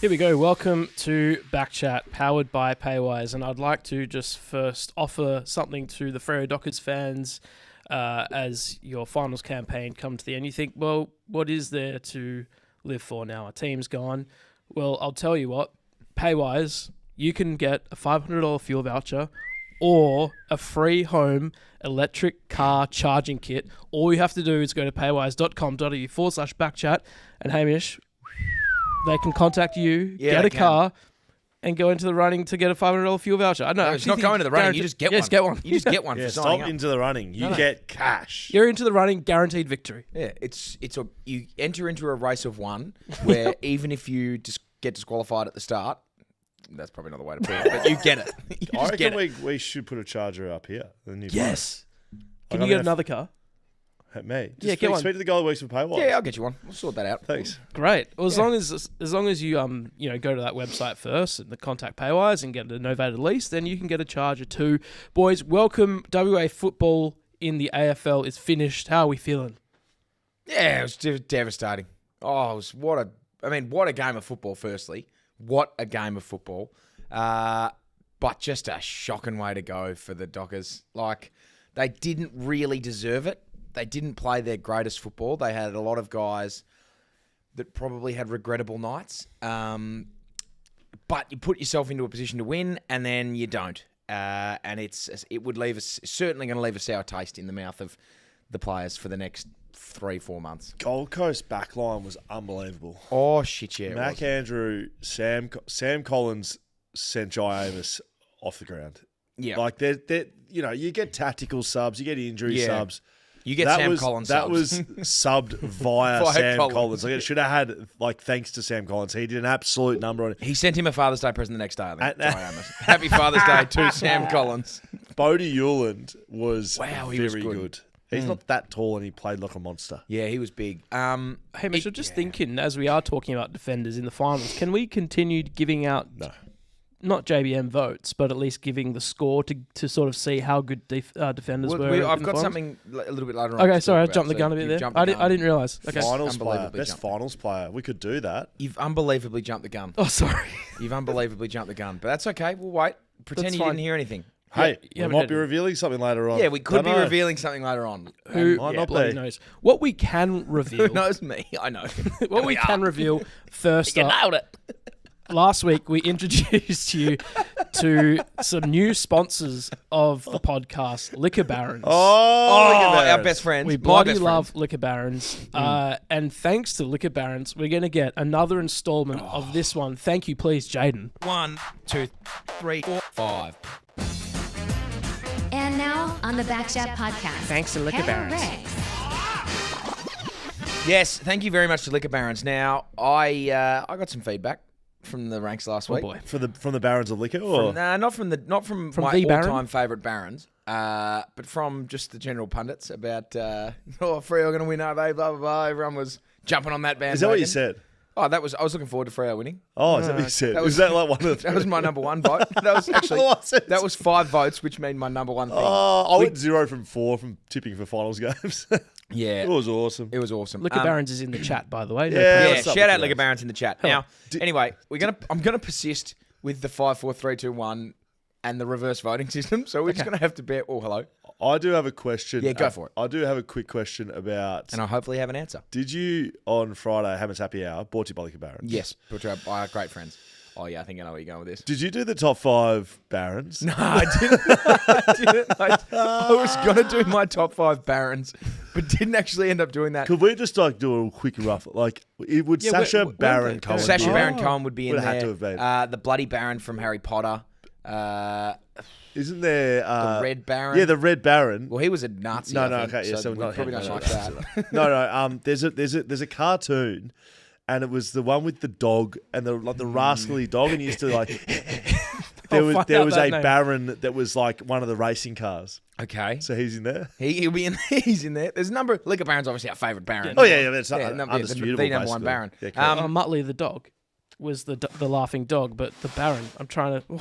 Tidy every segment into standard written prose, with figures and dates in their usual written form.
Here we go. Welcome to BackChat, powered by Paywise. And I'd like to just first offer something to the Freo Dockers fans as your finals campaign come to the end. You think, well, what is there to live for now? Our team's gone. Well, I'll tell you what. Paywise, you can get a $500 fuel voucher or a free home electric car charging kit. All you have to do is go to paywise.com.au/backchat. And Hamish, they can contact you, get a car, and go into the running to get a $500 fuel voucher. I know. No, it's not going to the running. You just get one. Just get one. You just get one for signing stop up. into the running. You get cash. You're into the running, guaranteed victory. Yeah, you enter into a race of one where even if you just get disqualified at the start, that's probably not the way to put it, but you get it. You I just get reckon it. we should put a charger up here. The new Yes. Can Like, you get another car? Me? Yeah, get one. Speak to the guy that works for Paywise. Yeah, I'll get you one. We'll sort that out. Thanks. Great. Well, as long as you go to that website first and the contact Paywise and get a novated lease, then you can get a charger too. Boys, welcome. WA football in the AFL is finished. How are we feeling? Yeah, it was devastating. Oh, what a game of football. Firstly, what a game of football. But just a shocking way to go for the Dockers. Like, they didn't really deserve it. They didn't play their greatest football. They had a lot of guys that probably had regrettable nights. But you put yourself into a position to win, and then you don't. And it would certainly going to leave a sour taste in the mouth of the players for the next 3-4 months. Gold Coast backline was unbelievable. Oh, shit, yeah. Mac Andrew, Sam Collins sent Jai Amos off the ground. Yeah. Like, you get tactical subs, you get injury subs. You get Sam Collins That subs. was subbed via Sam Collins. Like, it should have had, thanks to Sam Collins. He did an absolute number on it. He sent him a Father's Day present the next day, I think. Happy Father's Day to Sam Collins. Bodie Hewland was he very was good. He's not that tall and he played like a monster. Yeah, he was big. Hey, Mitch, I'm just thinking, as we are talking about defenders in the finals, can we continue giving out not JBM votes, but at least giving the score to sort of see how good defenders were? I've got something a little bit later on. Okay, sorry, I jumped the gun a bit there. I didn't realise. Okay. Finals player, best finals player. We could do that. You've unbelievably jumped the gun. Oh, sorry. You've unbelievably jumped the gun. But that's okay. We'll wait. Pretend you didn't hear anything. Hey, we might be revealing something later on. Yeah, we could be revealing something later on. Who might not bloody be. knows? What we can reveal... Who knows me? I know. What we can reveal first You up... nailed it. Last week, we introduced you to some new sponsors of the podcast, Liquor Barons. Oh, our best friends. We bloody love Liquor Barons. And thanks to Liquor Barons, we're going to get another installment of this one. Thank you, please, Jaiden. 1, 2, 3, 4, 5. And now on the BackChat podcast. Thanks to Liquor Barons. Yes, thank you very much to Liquor Barons. Now, I got some feedback from the ranks last week. Boy. From the Barons of Liquor? Or? Not from my the Baron? all-time favourite Barons, but from just the general pundits about Freo are going to win, are they? Blah blah blah. Everyone was jumping on that bandwagon. Is that what you said? Oh, I was looking forward to Freo winning. Oh, is that what you said? Was that like one of the... That was my number one vote. That was actually that was 5 votes, which made my number one thing. I went 0 from 4 from tipping for finals games. Yeah, it was awesome. It was awesome. Liquor Barons is in the chat, by the way. Yeah, shout out Liquor Barons in the chat. Now, anyway, I'm gonna persist with the 5, 4, 3, 2, 1 and the reverse voting system. So we're just gonna have to bear. Oh, hello. I do have a question. Yeah, go for it. I do have a quick question about... And I hopefully have an answer. Did you, on Friday, Hammer's Happy Hour, brought to you by Liquor Barons? Yes, brought to our great friends. Oh, yeah, I think I know where you're going with this. Did you do the top 5 Barons? No, I didn't. I was going to do my top 5 Barons, but didn't actually end up doing that. Could we just do a quick rough... would Sacha Baron Cohen... Sacha Baron Cohen would be in Would there. have to have been. The Bloody Baron from Harry Potter. Isn't there... the Red Baron. Yeah, the Red Baron. Well, he was a Nazi. No, I think, okay, yeah, so we not probably him, don't no, like no, that. No. There's a cartoon, and it was the one with the dog and the rascally dog, and he used to there was a name. Baron that was like one of the racing cars. Okay. So he's in there. He'll be in there. He's in there. There's a number. Liquor Baron's obviously our favourite Baron. Oh yeah, that's undisputable. the number one basically. Baron. Yeah, correct. Muttley the dog. was the laughing dog, but the Baron. I'm trying to.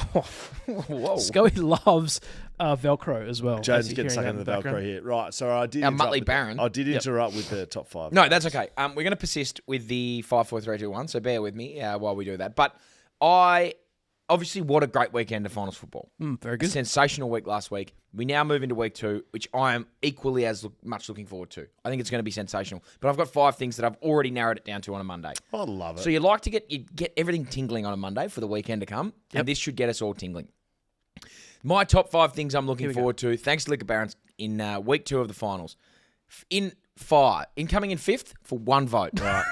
Whoa. Scully loves Velcro as well. Jaden's getting stuck into the Velcro here. Right, so I did. Our Muttley Baron. I did interrupt with the top 5. No, that's okay. We're going to persist with the 5, 4, 3, 2, 1, so bear with me while we do that. But obviously, what a great weekend of finals football. Very A good. sensational week last week. We now move into week 2, which I am equally as much looking forward to. I think it's going to be sensational. But I've got 5 things that I've already narrowed it down to on a Monday. I love it. So you like to get everything tingling on a Monday for the weekend to come, and this should get us all tingling. My top 5 things I'm looking forward to, thanks to Liquor Barons, in week 2 of the finals. Coming in 5th for 1 vote. Right.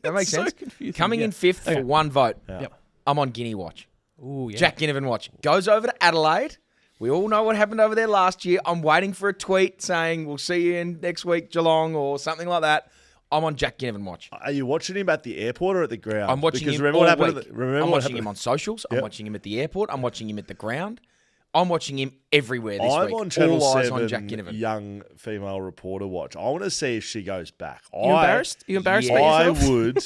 That makes sense. Confusing. Coming in 5th for 1 vote. Yep. I'm on Guinea Watch. Ooh, yeah. Jack Ginnivan Watch. Goes over to Adelaide. We all know what happened over there last year. I'm waiting for a tweet saying we'll see you in next week, Geelong, or something like that. I'm on Jack Ginnivan Watch. Are you watching him at the airport or at the ground? I'm watching because him remember all what happened week. remember I'm what watching happened? him on socials. Yep. I'm watching him at the airport. I'm watching him at the ground. I'm watching him everywhere this I'm week. on Channel all eyes 7 on Jack Ginnivan. young female reporter watch. I want to see if she goes back. You embarrassed? You embarrassed by I yourself? would.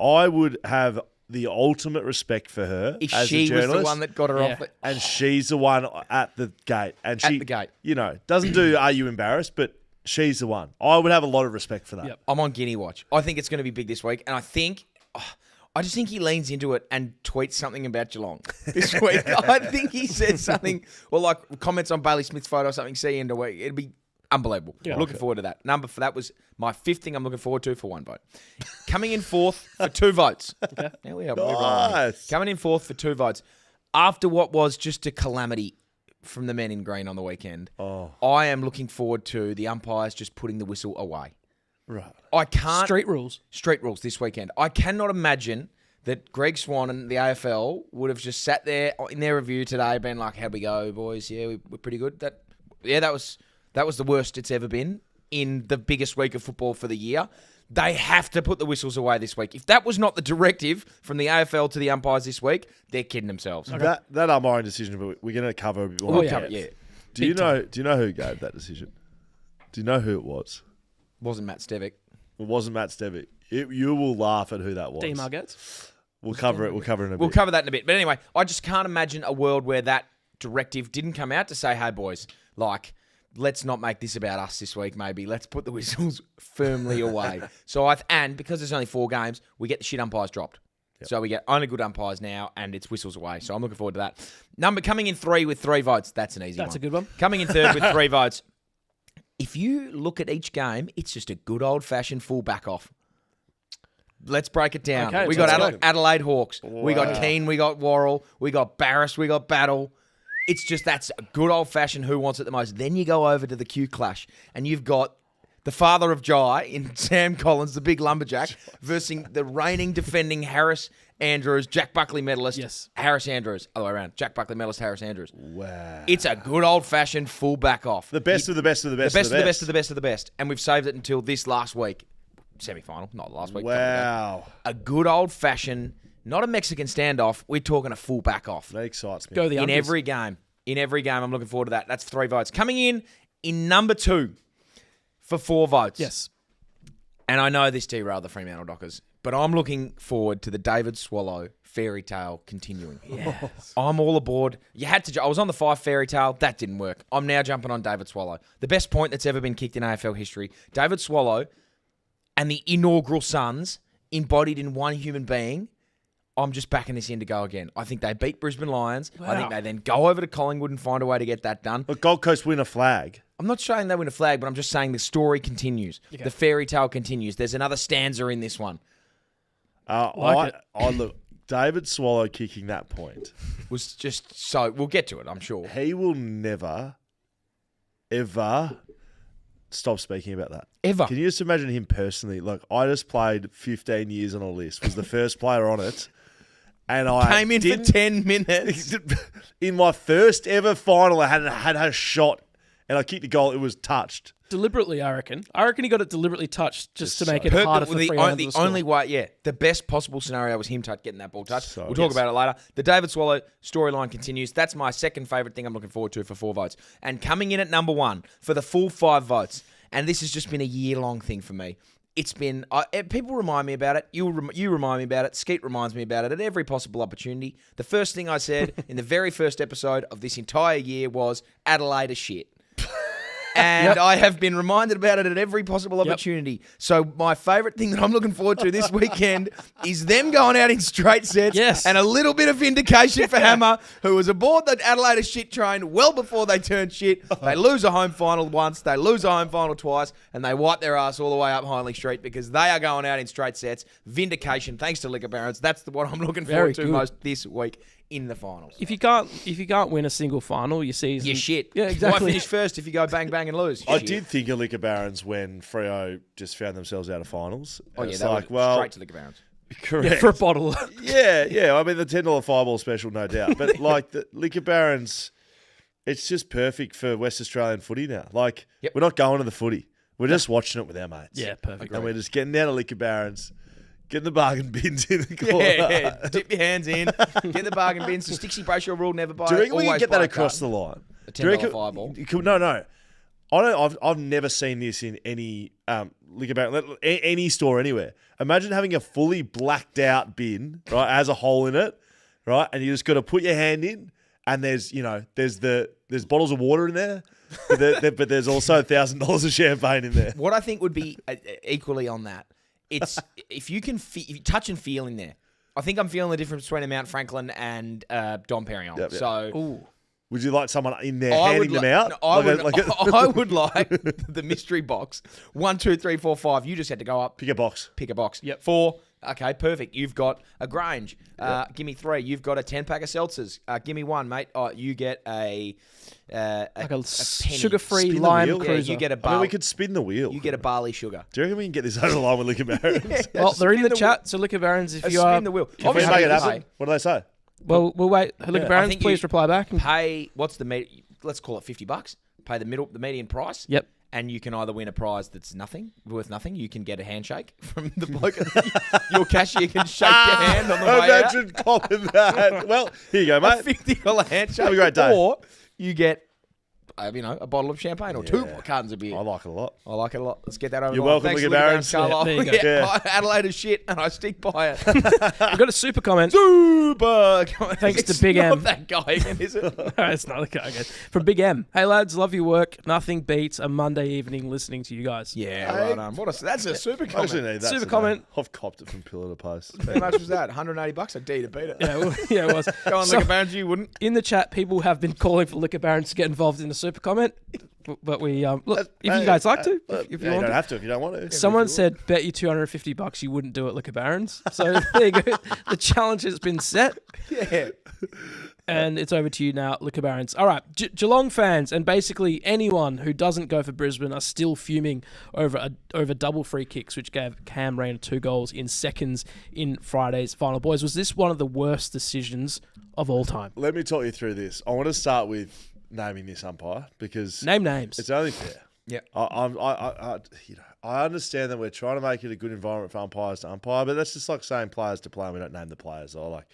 I would have the ultimate respect for her If as she a journalist. was the one that got her off it. And she's the one at the gate. And she, At the gate. you know, doesn't do are you embarrassed, but she's the one. I would have a lot of respect for that. Yep. I'm on Guinea Watch. I think it's going to be big this week. And I just think he leans into it and tweets something about Geelong this week. I think he said something, or like comments on Bailey Smith's photo or something, see you in the week. It'd be unbelievable. Yeah, looking forward to that. Number for that was my 5th thing I'm looking forward to for 1 vote. Coming in 4th for 2 votes. Okay. There we are. Nice. Coming in 4th for 2 votes. After what was just a calamity from the men in green on the weekend, I am looking forward to the umpires just putting the whistle away. Right. I can't... Street rules. Street rules this weekend. I cannot imagine that Greg Swan and the AFL would have just sat there in their review today been like, how'd we go, boys? Yeah, we're pretty good. That was the worst it's ever been in the biggest week of football for the year. They have to put the whistles away this week. If that was not the directive from the AFL to the umpires this week, they're kidding themselves. Okay. That umpiring decision, but we're going to cover a bit more. Oh, yeah. Do you know who gave that decision? Do you know who it was? Wasn't Matt Stevic. It wasn't Matt Stevic. You will laugh at who that was. D. Margets. We'll cover it. We'll cover it in a bit. We'll cover that in a bit. But anyway, I just can't imagine a world where that directive didn't come out to say, hey, boys, like, let's not make this about us this week, maybe. Let's put the whistles firmly away. And because there's only 4 games, we get the shit umpires dropped. Yep. So we get only good umpires now, and it's whistles away. So I'm looking forward to that. Coming in 3 with 3 votes. That's an easy one. That's a good one. Coming in 3rd with 3 votes. If you look at each game, it's just a good old-fashioned fullback off. Let's break it down. Okay, we got let's go. Adelaide Hawks. Wow. We got Keane. We got Worrell. We got Barris. We got Battle. It's just that's a good old-fashioned who wants it the most. Then you go over to the Q Clash, and you've got the father of Jai in Sam Collins, the big lumberjack, versus the reigning defending Harris Andrews, Jack Buckley medalist. Yes. Harris Andrews. Other way around. Jack Buckley medalist, Harris Andrews. Wow. It's a good old-fashioned fullback off. The best of the best of the best The of best the of the best. best of the best of the best. And we've saved it until this last week. Semi-final, not last week. Wow. A good old-fashioned, not a Mexican standoff. We're talking a fullback off. That excites me. Go the In unders. every game. In every game, I'm looking forward to that. That's 3 votes. Coming in number 2 for 4 votes. Yes. And I know this derailed the Fremantle Dockers, but I'm looking forward to the David Swallow fairytale continuing. Yes. I'm all aboard. I was on the 5 fairytale. That didn't work. I'm now jumping on David Swallow. The best point that's ever been kicked in AFL history. David Swallow and the inaugural Suns embodied in one human being. I'm just backing this in to go again. I think they beat Brisbane Lions. Wow. I think they then go over to Collingwood and find a way to get that done. Look, Gold Coast win a flag. I'm not saying they win a flag, but I'm just saying the story continues. Okay. The fairy tale continues. There's another stanza in this one. Like I look, David Swallow kicking that point. Was just so. We'll get to it, I'm sure. He will never, ever stop speaking about that. Ever. Can you just imagine him personally? Like, I just played 15 years on a list, was the first player on it. And I Came in for 10 minutes. In my first ever final, I had a shot, and I kicked the goal. It was touched. Deliberately, I reckon. I reckon he got it deliberately touched just to make it Perk- harder for the Fremantle the to score. only way, yeah, the best possible scenario was him getting that ball touched. So- we'll talk Yes. about it later. The David Swallow storyline continues. That's my second favourite thing I'm looking forward to for 4 votes. And coming in at number 1 for the full 5 votes, and this has just been a year-long thing for me, It's been people remind me about it. You remind me about it. Skeet reminds me about it at every possible opportunity. The first thing I said in the very first episode of this entire year was Adelaide is shit. And I have been reminded about it at every possible opportunity. So my favourite thing that I'm looking forward to this weekend is them going out in straight sets and a little bit of vindication for Hammer, who was aboard the Adelaide shit train well before they turned shit. They lose a home final once, they lose a home final twice, and they wipe their ass all the way up Hindley Street because they are going out in straight sets. Vindication, thanks to Liquor Barons. That's what I'm looking forward to most this week in the finals. If you can't win a single final, your season, you're shit. Yeah, exactly. Why finish first if you go bang bang and lose? I did think of Liquor Barons when Freo just found themselves out of finals. Oh yeah, it's they like, went straight to Liquor Barons. Correct. Yeah, for a bottle. yeah. I mean, the $10 fireball special, no doubt. But like the Liquor Barons, it's just perfect for West Australian footy now. Like we're not going to the footy. We're just watching it with our mates. Yeah, perfect. And we're just getting down to Liquor Barons. Getting the bargain bins in the corner. Yeah. Dip your hands in. Get the bargain bins. The Stixie Brayshaw rule, never buy. Do you reckon we can always get that buy a across carton. the line? A $10 fireball. No. I don't. I've never seen this in any Liquor Baron, any store anywhere. Imagine having a fully blacked out bin, right, has a hole in it, right, and you just got to put your hand in, and there's bottles of water in there, but there's also $1,000 of champagne in there. What I think would be equally on that. It's if you can if you touch and feel in there. I think I'm feeling the difference between a Mount Franklin and Dom Perignon. Yep. So, would you like someone in there handing them out? I would like the mystery box. 1, 2, 3, 4, 5. You just had to go up. Pick a box. Yep. 4. Okay, perfect. You've got a Grange. Give me 3. You've got a 10-pack of seltzers. Give me 1, mate. You get a sugar-free Spin the lime wheel. cruiser. You get a I mean, we could spin the wheel. You get a barley sugar. Do you reckon we can get this over the line with Liquor Barons? Well, they're in the spin the chat, so Liquor Barons, if you are... Spin the wheel. If we make it happen, what do they say? Well, we'll wait. Liquor Barons, think please reply back. Pay, what's the let's call it $50. Pay the median price. Yep. And you can either win a prize that's worth nothing. You can get a handshake from the bloke. Your cashier can shake your hand on the way out. Imagine copping that. Well, here you go, A mate. $50 handshake. Have a great day. Or you get, a bottle of champagne or 2 cartons of beer. I like it a lot. Let's get that over. You're the line. welcome, Thanks, Liquor Liquor Barons. Carlisle. Yeah, there you go. Yeah. Adelaide is shit, and I stick by it. We've got a super comment. Super. Thanks to It's Big not M. that guy again, is it? It's not the guy again. From Big M. Hey, lads, love your work. Nothing beats a Monday evening listening to you guys. Yeah, right on. That's a super I actually comment. need that Super today. comment. I've copped it from pillar to post. How much was that? $180? I dare you to beat it. Yeah, it was. Go on, So- Liquor Barons, you wouldn't. In the chat, people have been calling for Liquor Barons to get involved in the super comment. But we, look, if you guys like to, if you you want don't to. have to if you don't want to. Someone said, bet you $250 you wouldn't do it, Liquor Barons. So there you go. The challenge has been set. Yeah. And it's over to you now, Liquor Barons. All right, Geelong fans and basically anyone who doesn't go for Brisbane are still fuming over double free kicks, which gave Cam Rayner 2 goals in seconds in Friday's final. Boys, was this one of the worst decisions of all time? Let me talk you through this. I want to start with naming this umpire because Name names. it's only fair. Yeah. I understand that we're trying to make it a good environment for umpires to umpire, but that's just like saying players to play and we don't name the players. Or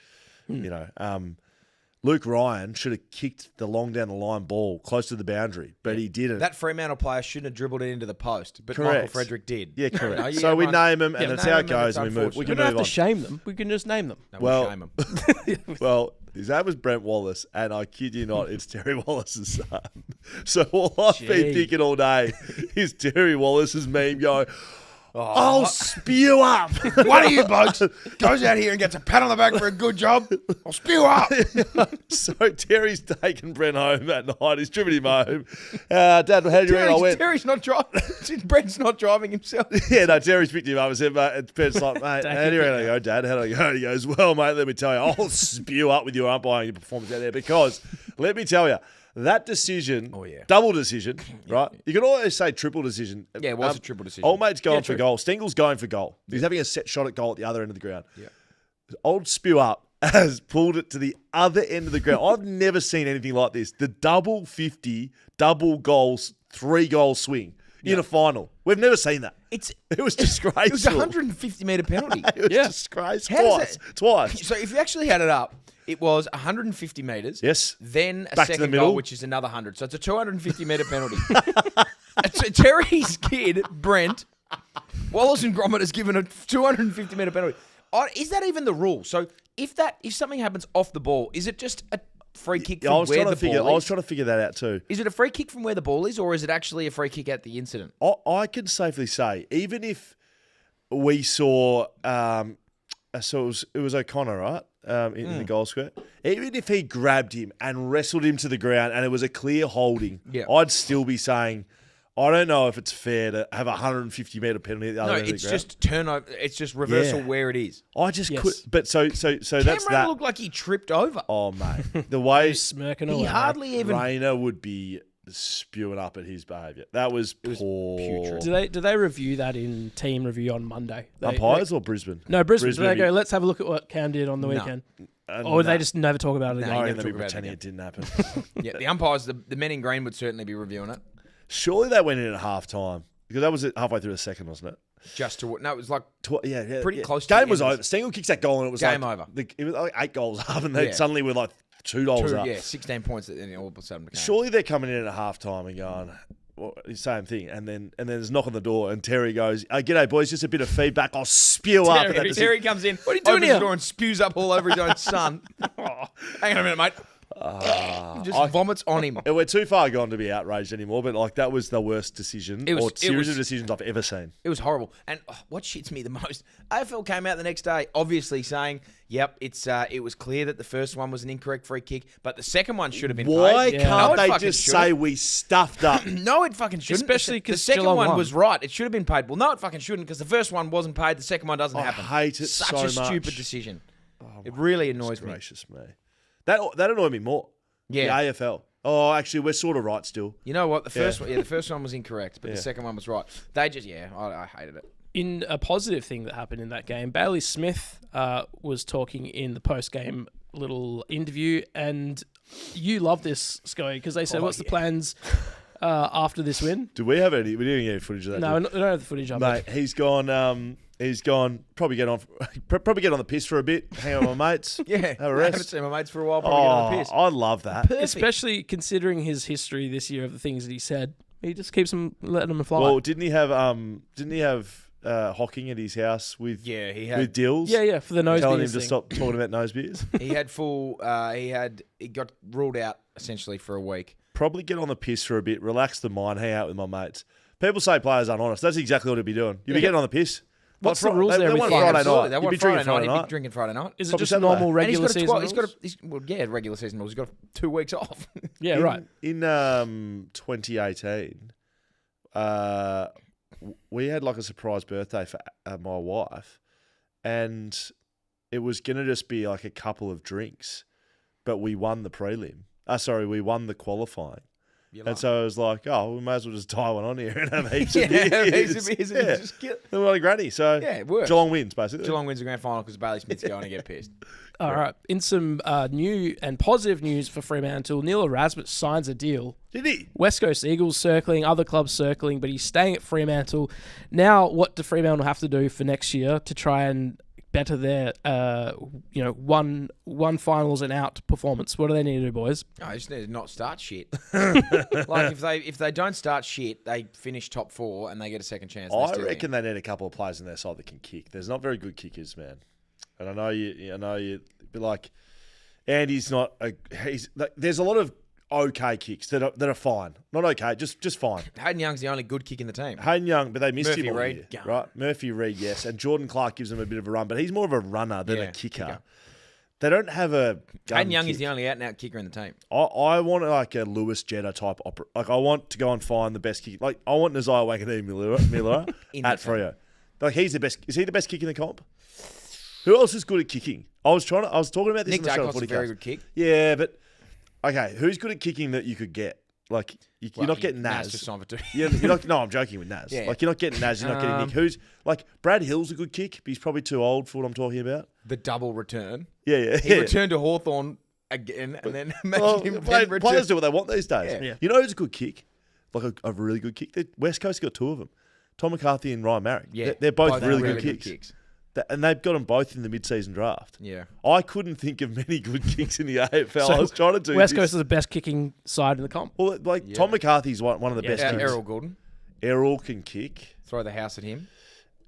Luke Ryan should have kicked the long down the line ball close to the boundary, but he didn't. That Fremantle player shouldn't have dribbled it into the post, but Correct. Michael Frederick did. Yeah, correct. No, So we everyone- name them, and that's how it goes, and we move. We We can don't have move to on. shame them. We can just name them. No, Well- shame him. Well, his name was Brent Wallace, and I kid you not, it's Terry Wallace's son. So all I've been Gee. thinking all day is Terry Wallace's meme going, I'll spew up. One of you blokes goes out here and gets a pat on the back for a good job. I'll spew up. So Terry's taken Brent home that night. He's driven him home. Dad, how did you reckon I went? Terry's not driving. Brent's not driving himself. Yeah, no, Terry's picked him up and said, mate, Brent's like, mate, how do you reckon I go, Dad? How do I go? And he goes, well, mate, let me tell you, I'll spew up with your umpiring performance out there because, let me tell you, that decision, double decision, right? You can always say triple decision. Yeah, it was a triple decision. Old mate's going Yeah, for true. goal. Stengel's going for goal. He's having a set shot at goal at the other end of the ground. Yeah. Old spew up has pulled it to the other end of the ground. I've never seen anything like this. The double 50, double goals, 3-goal swing in a final. We've never seen that. It was disgraceful. It was a 150-metre penalty. It was disgraceful. How does Twice. So if you actually had it up, it was 150 metres. Yes. Then a Back to the second middle. goal, which is another 100. So it's a 250-metre penalty. So Terry's kid, Brent, Wallace and Gromit has given a 250-metre penalty. Is that even the rule? So if something happens off the ball, is it just a free kick from where the ball is? I was trying to figure that out too. Is it a free kick from where the ball is, or is it actually a free kick at the incident? I can safely say, even if we saw, it was O'Connor, right, in the goal square. Even if he grabbed him and wrestled him to the ground, and it was a clear holding, I'd still be saying, I don't know if it's fair to have a 150-metre penalty at the other end of the ground. No, it's just turnover. It's just reversal where it is. I just could, but so that's Cameron that. looked like he tripped over. Oh mate, the way Smirking He away. hardly even. Rayner would be spewing up at his behaviour. That was poor. putrid. Do they review that in team review on Monday? Umpires or Brisbane? No, Brisbane. Do they go, let's have a look at what Cam did on the weekend? Or they just never talk about it again? I never reckon they'll be talk about it pretending it didn't happen. Yeah, the umpires, the men in green would certainly be reviewing it. Surely they went in at half time because that was halfway through the second, wasn't it? Just to no, it was like Yeah, pretty close to Game the was end. over. Stengel kicks that goal and it was Game like, over. It was like 8 goals up, and they suddenly were like 2 goals up. 16 points at all of a sudden. Surely they're coming in at half time and going, well, the same thing, and then there's a knock on the door, and Terry goes, "G'day boys, just a bit of feedback. I'll spew up." And Terry comes in. What are you doing here? The door and spews up all over his own son. Hang on a minute, mate. Just vomits on him. We're too far gone to be outraged anymore, but like that was the worst decision or series of decisions I've ever seen. It was horrible. And what shits me the most, AFL came out the next day obviously saying, yep, it was clear that the first one was an incorrect free kick, but the second one should have been Why paid. can't they just say we stuffed up? No, it fucking shouldn't. Especially the because second Geelong one won. was right. It should have been paid. Well, no, it fucking shouldn't because the first one wasn't paid. The second one doesn't happen. I hate it Such so a much. stupid decision. It really annoys me. Gracious me. That annoyed me more. Yeah. The AFL. Oh, actually, we're sort of right still. You know what? The first one was incorrect, but the second one was right. They just, I hated it. In a positive thing that happened in that game, Bailey Smith was talking in the post-game little interview, and you love this, Scully, because they said, what's the plans after this win? Do we have any? We didn't get any footage of that. No, we don't have the footage of mate. it. He's gone. Probably get on the piss for a bit. Hang out with my mates. Yeah, have a I rest. haven't seen my mates for a while. Probably get on the piss. I love that. Especially considering his history this year of the things that he said. He just keeps letting them fly. Well, didn't he have Hocking at his house with he had with Dills? Yeah, for the nose telling him beers to thing. stop talking about nose beers. he had he got ruled out essentially for a week. Probably get on the piss for a bit, relax the mind, hang out with my mates. People say players aren't honest. That's exactly what he'd be doing. You'd be getting on the piss. What's the rules there They with won fans? Friday Absolutely. night. They You'd won be Friday drinking Friday night. He'd night. be drinking Friday night. Is it Probably just Saturday. normal And regular season rules? Regular season rules. He's got 2 weeks off. Yeah, right. In 2018, we had like a surprise birthday for my wife, and it was going to just be like a couple of drinks, but we won the prelim. We won the qualifying. And so I was like, we may as well just tie one on here and have heaps of beers. And just get... Then we won a granny. So it works. Geelong wins, basically. Geelong wins the grand final because Bailey Smith's going to get pissed. All right. In some new and positive news for Fremantle, Neil Erasmus signs a deal. Did he? West Coast Eagles circling, other clubs circling, but he's staying at Fremantle. Now, what do Fremantle have to do for next year to try and better their, one finals and out performance? What do they need to do, boys? I just need to not start shit. Like if they don't start shit, they finish top 4 and they get a second chance. I reckon they need a couple of players in their side that can kick. There's not very good kickers, man. And I know you, but like Andy's not. There's a lot of okay kicks that are fine. Not okay, just fine. Hayden Young's the only good kick in the team. Hayden Young, but they missed Murphy him all Reid, year, right? Murphy Reid, yes, and Jordan Clark gives them a bit of a run, but he's more of a runner than a kicker. They don't have a gun Hayden Young kick. is the only out-and-out kicker in the team. I want like a Lewis Jetta type opera. Like I want to go and find the best kick. Like I want Nazai Wanganeen-Miller at Freo. Like he's the best. Is he the best kick in the comp? Who else is good at kicking? I was talking about this. Nick in the show Dacos a very good kick. Yeah, but okay, who's good at kicking that you could get? Like you're not getting Naz. Just signed for 2 You're not. No, I'm joking with Naz. Yeah. Like you're not getting Naz. You're not getting Nick. Who's like Brad Hill's a good kick, but he's probably too old for what I'm talking about. The double return. Yeah. He returned to Hawthorn again, and then imagine him then return. Players do what they want these days. Yeah. You know who's a good kick? Like a really good kick. West Coast got 2 of them. Tom McCarthy and Ryan Marrick. Yeah, They're both really good kicks. And they've got them both in the mid-season draft. Yeah. I couldn't think of many good kicks in the AFL. I was trying to do West this. Coast is the best kicking side in the comp. Well, Tom McCarthy's one of the best kickers. Errol Goulden. Errol can kick. Throw the house at him.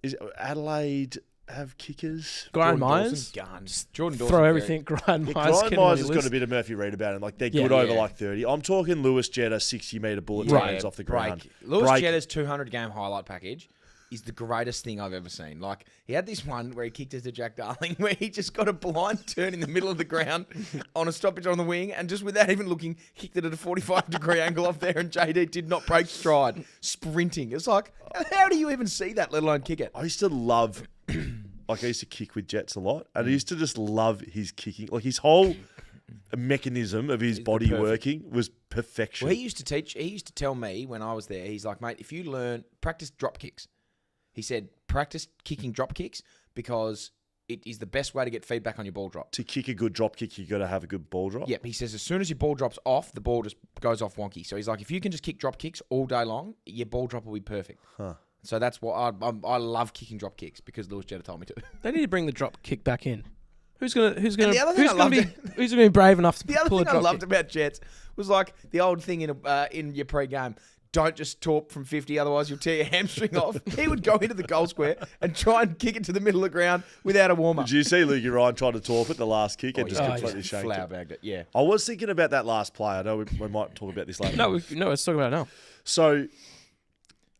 is Adelaide have kickers? Brian Jordan Myers. Dawson, guns. Jordan Dawson. Throw very- everything. Brian Yeah, Myers. Brian Myers has got a bit of Murphy Reid about him. Like they're good over Yeah. like 30. I'm talking Lewis Jetta 60-meter bullet Yeah, trains off the ground. Lewis Break. Jetta's 200-game highlight package is the greatest thing I've ever seen. Like, he had this one where he kicked it to Jack Darling where he just got a blind turn in the middle of the ground on a stoppage on the wing and just without even looking, kicked it at a 45-degree angle off there and JD did not break stride, sprinting. It's like, how do you even see that, let alone kick it? I used to love, like I used to kick with Jets a lot, and I used to just love his kicking. Like his whole mechanism of his body perfect. working was perfection. Well, he used to tell me when I was there, he's like, mate, if you practice drop kicks. He said, practice kicking drop kicks because it is the best way to get feedback on your ball drop. To kick a good drop kick, you got to have a good ball drop. Yep, he says as soon as your ball drops off, the ball just goes off wonky. So he's like, if you can just kick drop kicks all day long, your ball drop will be perfect. Huh. So that's what I love kicking drop kicks because Lewis Jetta told me to. They need to bring the drop kick back in. Who's gonna the other thing I loved who's gonna be brave enough to The other pull a thing I drop loved kick? about Jets was like the old thing in your pre-game. Don't just talk from 50, otherwise you'll tear your hamstring off. He would go into the goal square and try and kick it to the middle of the ground without a warm-up. Did you see Lukey Ryan try to torp it the last kick and just yeah. completely shanked flower it? bagged it, yeah. I was thinking about that last play. I know we might talk about this later. No, let's talk about it now. So,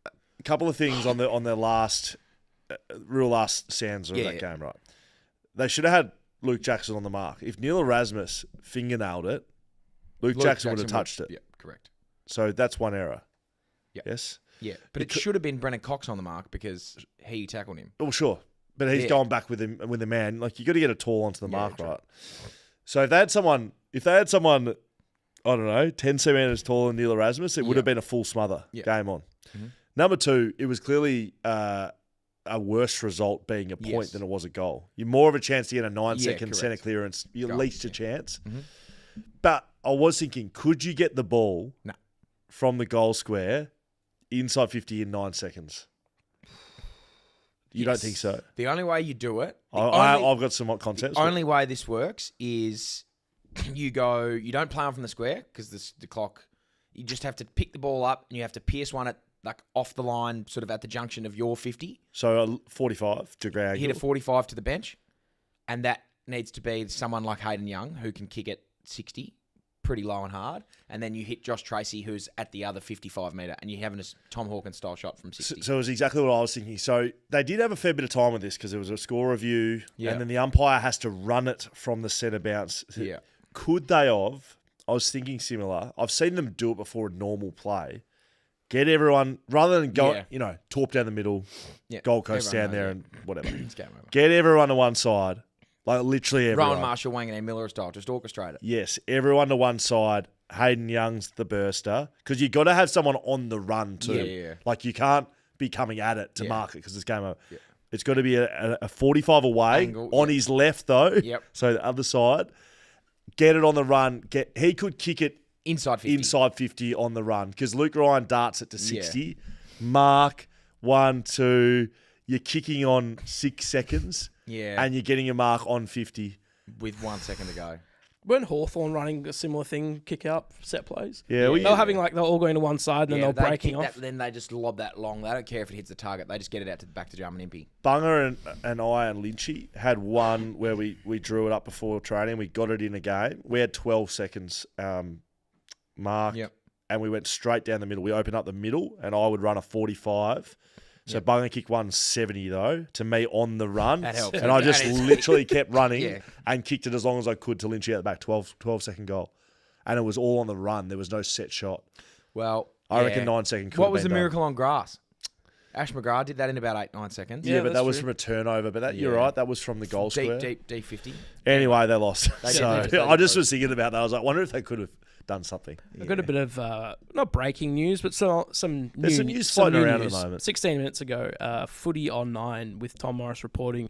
a couple of things on their last, real last sounds of that game, right? They should have had Luke Jackson on the mark. If Neil Erasmus fingernailed it, Luke Jackson would have touched it. Yeah, correct. So that's one error. Yep. Yes? Yeah, but it should have been Brennan Cox on the mark because he tackled him. Oh, sure. But he's going back with him with the man. Like, you got to get a tall onto the mark, true. right? So if they had someone, I don't know, 10 centimetres taller than Neil Erasmus, it would have been a full smother. Yeah. Game on. Mm-hmm. Number two, it was clearly a worse result being a point Yes. than it was a goal. You're more of a chance to get a 9-second correct. centre clearance. You're at Goal, least a chance. Mm-hmm. But I was thinking, could you get the ball No. from the goal square inside 50 in 9 seconds? You don't Yes. think so? The only way you do it, I've got some concepts. the only way this works is you don't play on from the square because the clock, you just have to pick the ball up and you have to pierce one at like off the line, sort of at the junction of your 50. So a 45 degree angle. Hit a 45 to the bench, and that needs to be someone like Jaiden Young who can kick it 60 pretty low and hard, and then you hit Josh Tracy who's at the other 55 metre, and you're having a Tom Hawkins style shot from 60. So it was exactly what I was thinking. So they did have a fair bit of time with this because there was a score review, Yeah. and then the umpire has to run it from the centre bounce. Yeah. Could they have? I was thinking similar. I've seen them do it before a normal play. Get everyone, rather than go, torp down the middle, Yeah. Gold Coast Everyone stand there knows, and whatever. It's game over. Get everyone to one side. Like literally everyone. Rowan Marshall, Wang and Miller style, just orchestrate it. Yes, everyone to one side. Hayden Young's the burster because you got to have someone on the run too. Yeah. Like you can't be coming at it to Yeah. mark it because it's game over. Yeah. It's got to be a 45 away Angle, on his left though. Yep. So the other side, get it on the run. He could kick it Inside 50. inside 50 on the run because Luke Ryan darts it to 60. Mark 1, 2. You're kicking on 6 seconds. Yeah. And you're getting a mark on 50. With 1 second to go. Weren't Hawthorn running a similar thing, kick out set plays? Yeah, They were having they're all going to one side and then they're they breaking kick off. that, then they just lob that long. They don't care if it hits the target. They just get it out to back to Jarman Impey. Bunger and I and Lynchy had one where we drew it up before training. We got it in a game. We had 12 seconds mark, and we went straight down the middle. We opened up the middle, and I would run a 45. So Bunger kicked 170 though to me on the run. That helps. And I just That is- literally kept running Yeah. and kicked it as long as I could to Lynchy at the back. 12-second goal. And it was all on the run. There was no set shot. Well, I reckon 9 second could What have was the been done. miracle on grass? Ash McGrath did that in about 8-9 seconds. Yeah, but that's that was true. from a turnover. But you're Yeah. right, that was from the goal square. Deep D50. Anyway, they lost. They So did. They I just did. was thinking about that. I was like, wonder if they could have done something. I've got a bit of not breaking news, but some There's new, some news floating new around at news. the moment. 16 minutes ago, Footy on 9 with Tom Morris reporting.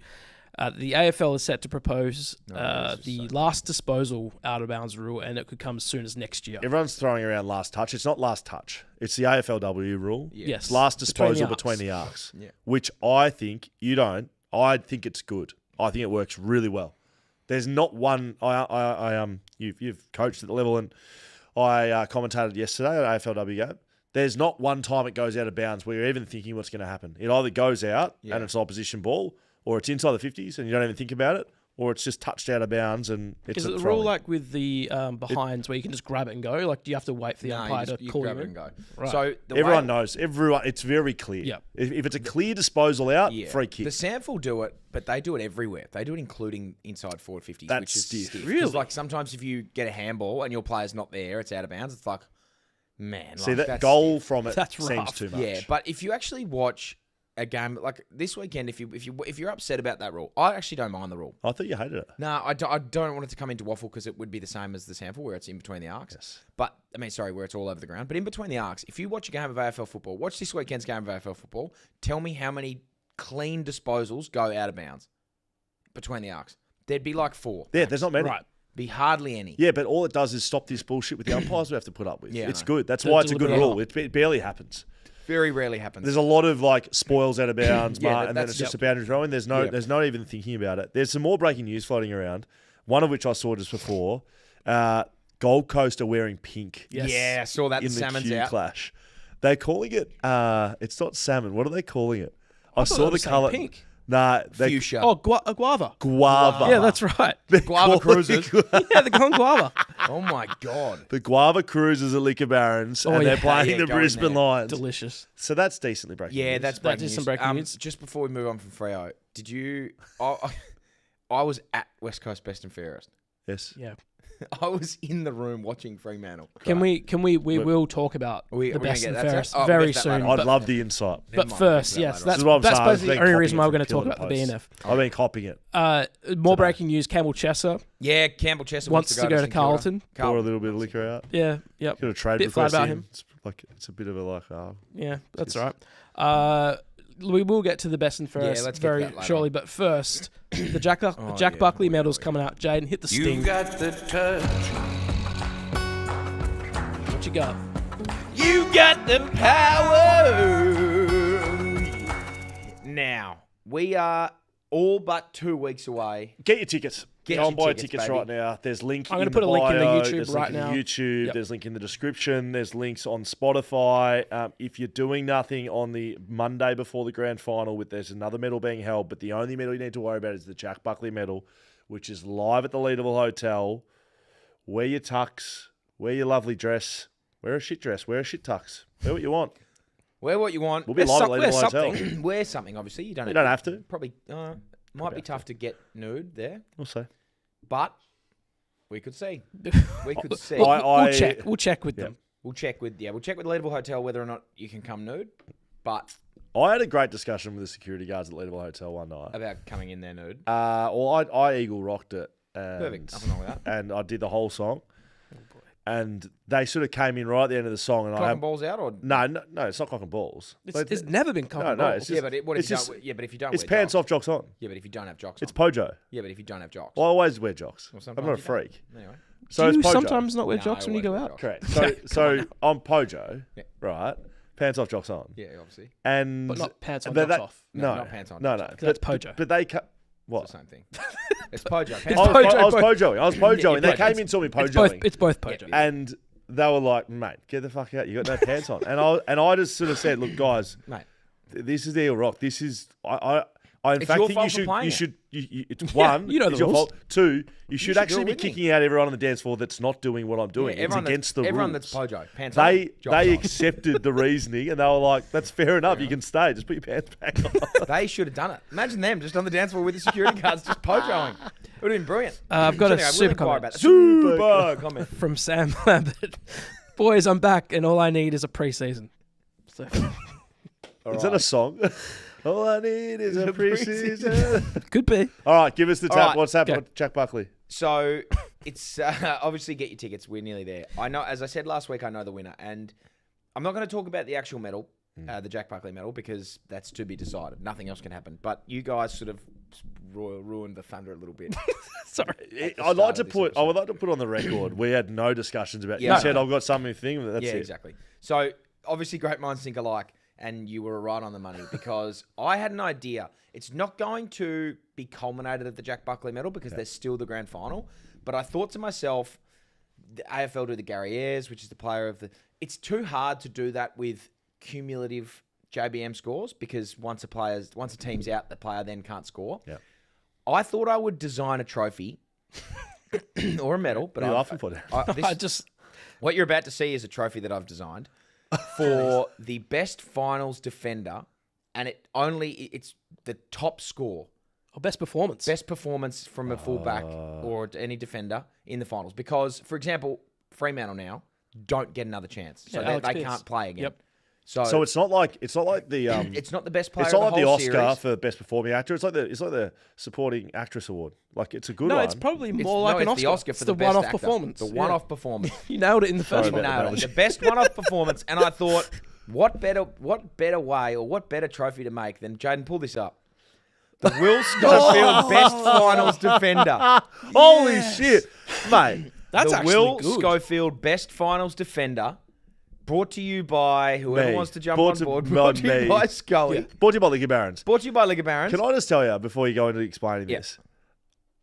The AFL is set to propose the last disposal out of bounds rule, and it could come as soon as next year. Everyone's throwing around last touch. It's not last touch. It's the AFLW rule. Yes. It's last disposal arcs. between the arcs, Yeah. which I think you don't. I think it's good. I think it works really well. There's not one. You've coached at the level, and I commentated yesterday at AFLW game. there's not one time it goes out of bounds where you're even thinking what's going to happen. It either goes out and it's opposition ball, or it's inside the 50s and you don't even think about it, or it's just touched out of bounds and it's Is a it the throw-in. rule like with the behinds where you can just grab it and go? Like, do you have to wait for the umpire to call you grab it in? and go. Right. So Everyone knows. It's very clear. Yep. If it's a clear disposal out, free kick. The Sample do it, but they do it everywhere. They do it including inside forward 50s, That's which is stiff. stiff. Really? 'Cause, like, sometimes if you get a handball and your player's not there, it's out of bounds. It's like, man, See, like, that that's goal stiff. from it That's seems rough. too much. Yeah, but if you actually watch a game like this weekend, if you're upset about that rule, I actually don't mind the rule. I thought you hated it. No, I don't want it to come into waffle because it would be the same as the Sample where it's in between the arcs. Yes. But, where it's all over the ground. But in between the arcs, if you watch a game of AFL football, watch this weekend's game of AFL football, tell me how many clean disposals go out of bounds between the arcs. There'd be like 4. Yeah, there's not many. Right. Be hardly any. Yeah, but all it does is stop this bullshit with the umpires we have to put up with. Yeah, I it's know. good. That's To why it's a good deliver rule. It barely happens. Very rarely happens. There's a lot of like spoils out of bounds, Yeah, Mark, and then that's- it's just a boundary throw in. There's not even thinking about it. There's some more breaking news floating around. One of which I saw just before. Gold Coast are wearing pink. Yes. Yeah, I saw that. In The the salmon's Q out. clash. They're calling it. It's not salmon. What are they calling it? I thought saw they the were saying color. pink. Nah, Fuchsia. Oh, guava. guava. Yeah, that's right. They're Guava calling cruisers. it Yeah, they're going guava. Oh, my God. The guava cruisers at Liquor Barons, Oh, and they're yeah. playing Yeah, the go in Brisbane there. Lions. Delicious. So that's decently breaking. Yeah, news. that's That breaking is some news. breaking news. Just before we move on from Freo, did you... I was at West Coast Best and Fairest. yes. Yeah. I was in the room watching Fremantle. Can we will talk about We- the we're gonna best get and that fairest to- we'll very get that soon. later on. I'd But, love the insight. but Never mind, first, we'll get yes, that that's This is what I'm saying. basically I've the been only copying reason it why we're from going to talk Kilda about the Post. BNF. I've been copying it. More breaking news: Campbell Chesser Yeah, Campbell Chester wants to go to St Kilda. Carlton. Pour a little bit of liquor out. Yeah, yep. Got a trade Bit flat request about in. him. It's a bit of a like. Yeah, that's all right. We will get to the best and fairest let's get to very that later shortly, on. but first, the Jack Buckley medal's coming out. Jaiden, hit the sting. You got the touch. What you got? You got the power. Now, we are all but 2 weeks away. Get your tickets. Get Go your and buy tickets, tickets baby. right now. There's link. I'm going gonna to put a link in the YouTube There's right link now. in YouTube. Yep. There's link in the description. There's links on Spotify. If you're doing nothing on the Monday before the grand final, there's another medal being held, but the only medal you need to worry about is the Jack Buckley medal, which is live at the Leederville Hotel. Wear your tux. Wear your lovely dress. Wear a shit dress. Wear a shit tux. Wear what you want. Wear what you want. We'll be live at Leederville Hotel. Wear something, obviously. You don't You don't have to. Probably might be tough to get nude there, We'll see. but we could see. We could see. We'll check. We'll check with them. We'll check with the Leederville Hotel whether or not you can come nude, but I had a great discussion with the security guards at Leederville Hotel one night. about coming in there nude. I Eagle rocked it. And, Perfect. Nothing wrong with that. And I did the whole song. And they sort of came in right at the end of the song. And Cock I and balls out or no, it's not cock and balls. It's never been cock and no, balls. it's yeah, but what if it's you just- don't? Yeah, but if you don't, It's wear pants jocks. off, jocks on. Yeah, but if you don't have jocks, It's on. Pojo. Yeah, but if you don't have jocks, I always wear jocks. Well, I'm sometimes not a you don't. freak. Anyway, So Do it's you Pojo. sometimes not wear No, jocks I when you go always wear out? jocks. Correct. So I'm Pojo, Yeah. right? Pants off, jocks on. yeah, obviously, And But not pants on, but jocks that- off. No, No, not pants on, No, jocks no. off. That's Pojo. But they it's what? the same thing. It's Pojo. I Pants was, on. Pojo, I was both. Pojoing. I was Pojoing. Yeah, They yeah, came in, saw me It's both. Pojoing. It's both Pojo. And they were like, mate, get the fuck out. You got no pants on. And I just sort of said, look, guys, Mate, this is the Eel Rock. This is I in It's fact your think fault you for should playing you it. should it's one, you know the it's your rules. fault. Two, you should should actually do be it with me. kicking out everyone on the dance floor that's not doing what I'm doing. yeah, It's against the everyone rules. that's Pojo. Pants They on. Jocks they on. accepted the reasoning and they were like, that's fair enough. You can stay. Just put your pants back on. They should have done it. Imagine them just on the dance floor with the security guards just Pojoing. It would have been brilliant. I've got a Anyway, we'll super inquire comment. about that. Super comment. From Sam Lambert. Boys, I'm back, and all I need is a preseason. So, Is that a song? All I need is a preseason. could be. All right, give us the tap. right, What's happening go. with Jack Buckley? So it's obviously get your tickets. We're nearly there. I know, as I said last week, I know the winner, and I'm not going to talk about the actual medal, the Jack Buckley medal, because that's to be decided. Nothing else can happen. But you guys sort of ruined the thunder a little bit. Sorry. I would like to put on the record. We had no discussions about. You Yeah. said I've got something. That's yeah, it. exactly. So obviously, great minds think alike, and you were right on the money because I had an idea. It's not going to be culminated at the Jack Buckley medal because there's still the grand final. But I thought to myself, the AFL do the Gary Ayres, which is the player of the it's too hard to do that with cumulative JBM scores because once a team's out, the player then can't score. Yeah. I thought I would design a trophy or a medal, but What are you laughing for now? what you're about to see is a trophy that I've designed for the best finals defender, and it's the top score. Best performance. Best performance from a fullback or any defender in the finals. Because, for example, Fremantle now don't get another chance, so they can't play again. Yep. So it's not like the it's not the best player. It's not of like the the whole Oscar series. for best performing actor. It's like the supporting actress award. Like it's a good one. No, it's probably more like an it's Oscar. the Oscar for it's the the best one-off actor. performance. The one-off performance. You nailed it in the first one. about The best one-off performance, and I thought, what better way or what better trophy to make than Jaiden? Pull this up. The Will Schofield Best Finals Defender. Holy shit, mate! That's the actually Will good. Schofield Best Finals Defender. Brought to you by whoever Me. wants to jump Brought on board. to- Brought to me. you by Scully. Brought to you by Liquor Barons. Brought to you by Liquor Barons. Can I just tell you before you go into explaining Yeah. this?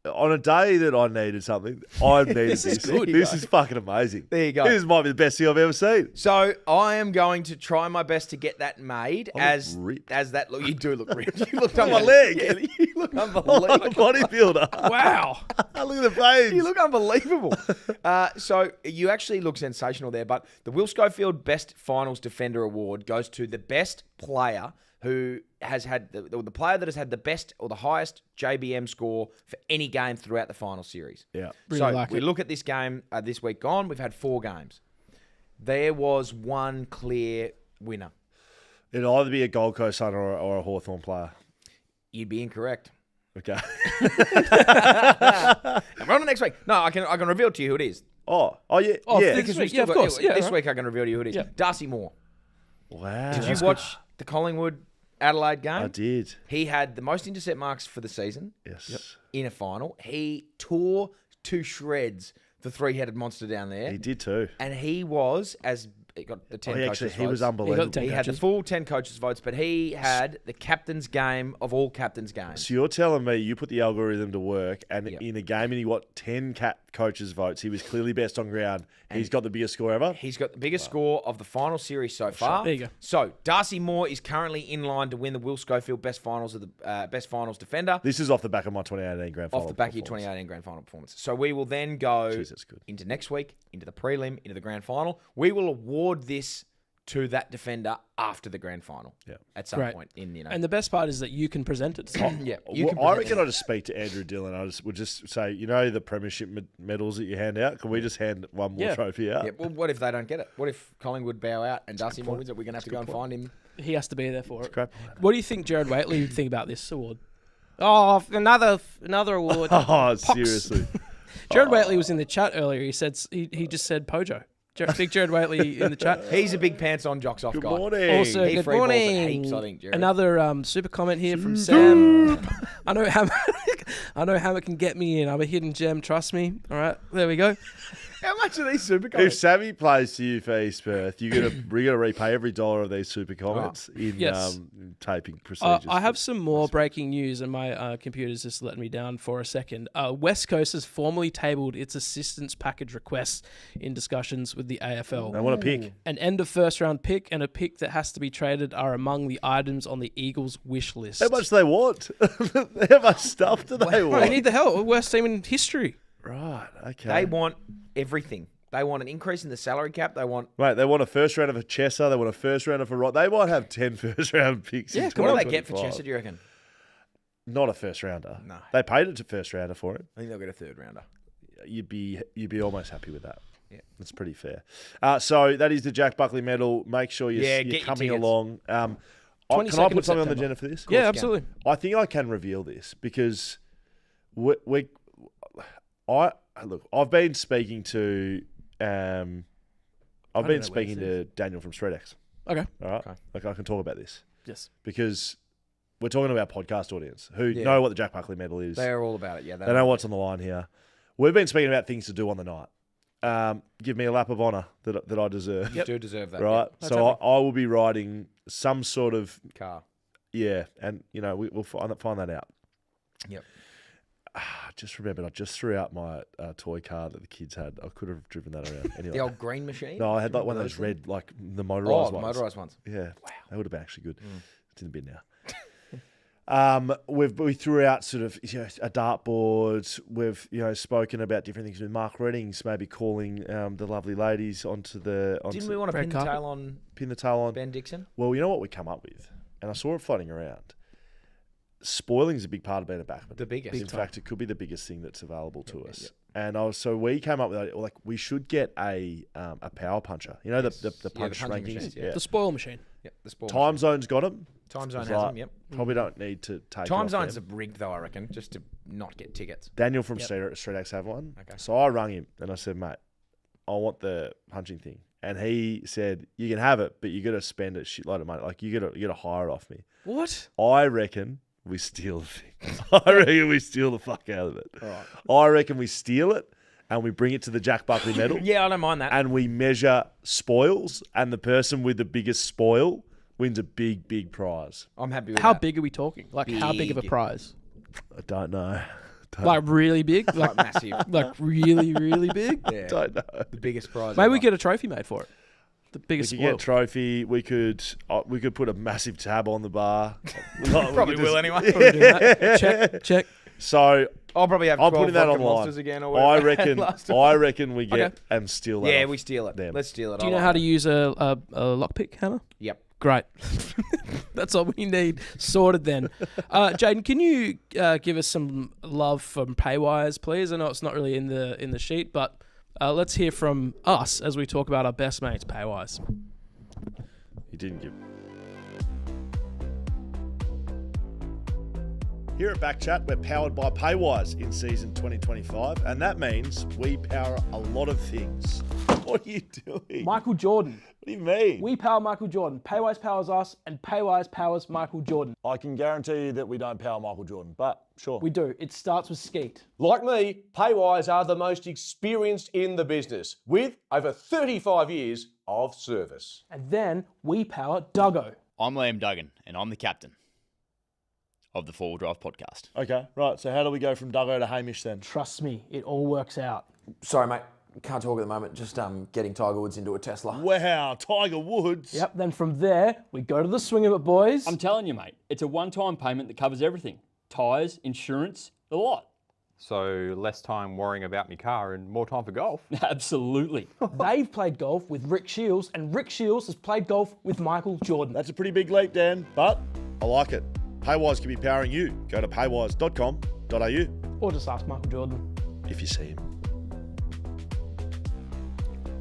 On a day that I needed something, I needed this. is good. This is fucking amazing. There you go. This might be the best thing I've ever seen. So I am going to try my best to get that made as ripped. that. Look, you do look ripped. You look On my leg. Yeah, you look I'm a unbelievable. bodybuilder. Wow. Look at the veins. You look unbelievable. So you actually look sensational there. But the Will Schofield Best Finals Defender Award goes to the best player who has had the player that has had the best or the highest JBM score for any game throughout the final series. Yeah. Really So like we it. look at this game this week gone. We've had 4 games. There was one clear winner. It'll either be a Gold Coast son or a Hawthorn player. You'd be incorrect. Okay. And we're on to next week. No, I can reveal to you who it is. Oh yeah. Oh, yeah. this Because week, we've still of got- course. Yeah, this right. week I can reveal to you who it is. Yeah. Darcy Moore. Wow. Did you watch the Collingwood Adelaide game? I did. He had the most intercept marks for the season Yes. in a final. He tore to shreds the 3-headed monster down there. He did too. And he was, as he got the 10 coaches He was votes. unbelievable. 10 He had the coaches. full 10 coaches votes, but he had the captain's game of all captain's games. So you're telling me you put the algorithm to work, and Yep. in a game, and he got 10 coaches' votes. He was clearly best on ground. He's got the biggest score ever. He's got the biggest score of the final series so far. There you go. So Darcy Moore is currently in line to win the Will Schofield Best Finals of the Best Finals Defender This is off the back of my 2018 grand final. off the back of your performance. 2018 Grand Final performance. So we will then go Jeez, that's good. into next week, into the prelim, into the Grand Final. We will award this to that defender after the Grand Final. Yeah. At some Great. point in And the best part is that you can present it. So yeah. I reckon I just speak to Andrew Dillon. I would just say, the premiership medals that you hand out. Can we just hand one more Yeah. trophy out? Yeah, well, what if they don't get it? What if Collingwood bow out and Darcy Moore wins it? We're going to have to go and find him. he has to be there for it. Crap. What do you think Jared Waitley would think about this award? Oh, another award. Oh, seriously. Jared Waitley was in the chat earlier. He said he just said Pojo. Big Jared Waitley in the chat. He's a big pants on, jocks off Good guy. morning. Also, He good free balls at morning. heaps, I think, Jared. Another super comment here from Sam. I know Hammer can get me in. I'm a hidden gem. Trust me. All right, there we go. How much are these super If comments? Sammy plays to you for East Perth, you're gonna repay every dollar of these super comments in Yes. taping procedures. I have some more breaking news, and my computer's just letting me down for a second. West Coast has formally tabled its assistance package requests in discussions with the AFL. They want to pick. An end of first round pick and a pick that has to be traded are among the items on the Eagles' wish list. How much do they want? How much stuff do they Bro, want? they need the help. Worst team in history. Right. Okay. They want everything. They want an increase in the salary cap. They want. Mate, they want a first rounder for Chesser. They want a first rounder for Rod. They might have 10 first round picks. Yeah, in come What on. do they get for 2025. Chester, do you reckon? Not a first rounder. No. They paid it to first rounder for it. I think they'll get a third rounder. You'd be almost happy with that. Yeah. That's pretty fair. So that is the Jack Buckley Medal. Make sure you're get your coming tickets. along. Can I 22nd put of something on the September. agenda for this? Yeah, you absolutely. I think I can reveal this because I've been speaking to know where this to Daniel from StreetX. Okay. All right, Okay. like I can talk about this Yes. because we're talking to our podcast audience who Yeah. know what the Jack Buckley Medal is. They are all about it. Yeah, They know what's on the line here. We've been speaking about things to do on the night. Give me a lap of honour that I deserve. You do deserve that. Right, That's so happening. I will be riding some sort of Yeah. Car. and we'll find that out. Yep. I just remembered I just threw out my toy car that the kids had. I could have driven that around. Anyway. The old green machine? No, I had like one of those red, like the motorised ones. Motorised ones. Yeah. Wow. They would have been actually good. It's in the bin now. We threw out sort of a dartboard. We've spoken about different things with Mark Reddings, maybe calling the lovely ladies onto the. Didn't we want to pin the tail on Ben Dixon? Well, you know what we come up with, and I saw it floating around. Spoiling is a big part of being a backman. The biggest. In fact, it could be the biggest thing that's available to us. Yep. And so we came up with we should get a power puncher. You know, the punch rankings. Machines, The spoil machine. Yep, the spoil Time Zone's got them. Time Zone has them, yep. Probably don't need to take Time Zone's rigged though, I reckon, just to not get tickets. Daniel from Street X have one. Okay. So I rung him and I said, mate, I want the punching thing. And he said, you can have it, but you got to spend a shitload of money. Like you got to hire it off me. What? I reckon we steal the thing. I reckon we steal the fuck out of it. All right. I reckon we steal it and we bring it to the Jack Buckley Medal. Yeah, I don't mind that. And we measure spoils, and the person with the biggest spoil wins a big, big prize. I'm happy with How that. big are we talking? Like how big of a prize? I don't know. Like really big? Like massive. Like really, really big? Yeah. Don't know. The biggest prize. Maybe we ever. get a trophy made for it. The We biggest could spoil. get a trophy. We could put a massive tab on the bar. Probably will anyway. Probably do that. Check. So I'll probably have 12 I'm putting that vodka online. monsters again or whatever. I reckon we get Okay. and steal that. Yeah, off we steal it. them. Let's steal it. Do you know how to use a lockpick hammer? Yep. Great. That's all we need. Sorted then. Jaiden, can you give us some love from Paywise, please? I know it's not really in the sheet, but let's hear from us as we talk about our best mates, Paywise. You didn't give. Here at BackChat, we're powered by Paywise in season 2025, and that means we power a lot of things. What are you doing? Michael Jordan. What do you mean? We power Michael Jordan. Paywise powers us, and Paywise powers Michael Jordan. I can guarantee you that we don't power Michael Jordan, but sure. We do. It starts with Skeet. Like me, Paywise are the most experienced in the business, with over 35 years of service. And then we power Duggo. I'm Liam Duggan, and I'm the captain of the Four-Wheel Drive podcast. Okay, right. So how do we go from Duggo to Hamish then? Trust me, it all works out. Sorry, mate. Can't talk at the moment. Just getting Tiger Woods into a Tesla. Wow, Tiger Woods. Yep, then from there, we go to the swing of it, boys. I'm telling you, mate, it's a one-time payment that covers everything. Tyres, insurance, the lot. So less time worrying about my car and more time for golf. Absolutely. They've played golf with Rick Shields, and Rick Shields has played golf with Michael Jordan. That's a pretty big leap, Dan, but I like it. Paywise can be powering you. Go to paywise.com.au Or just ask Michael Jordan. if you see him.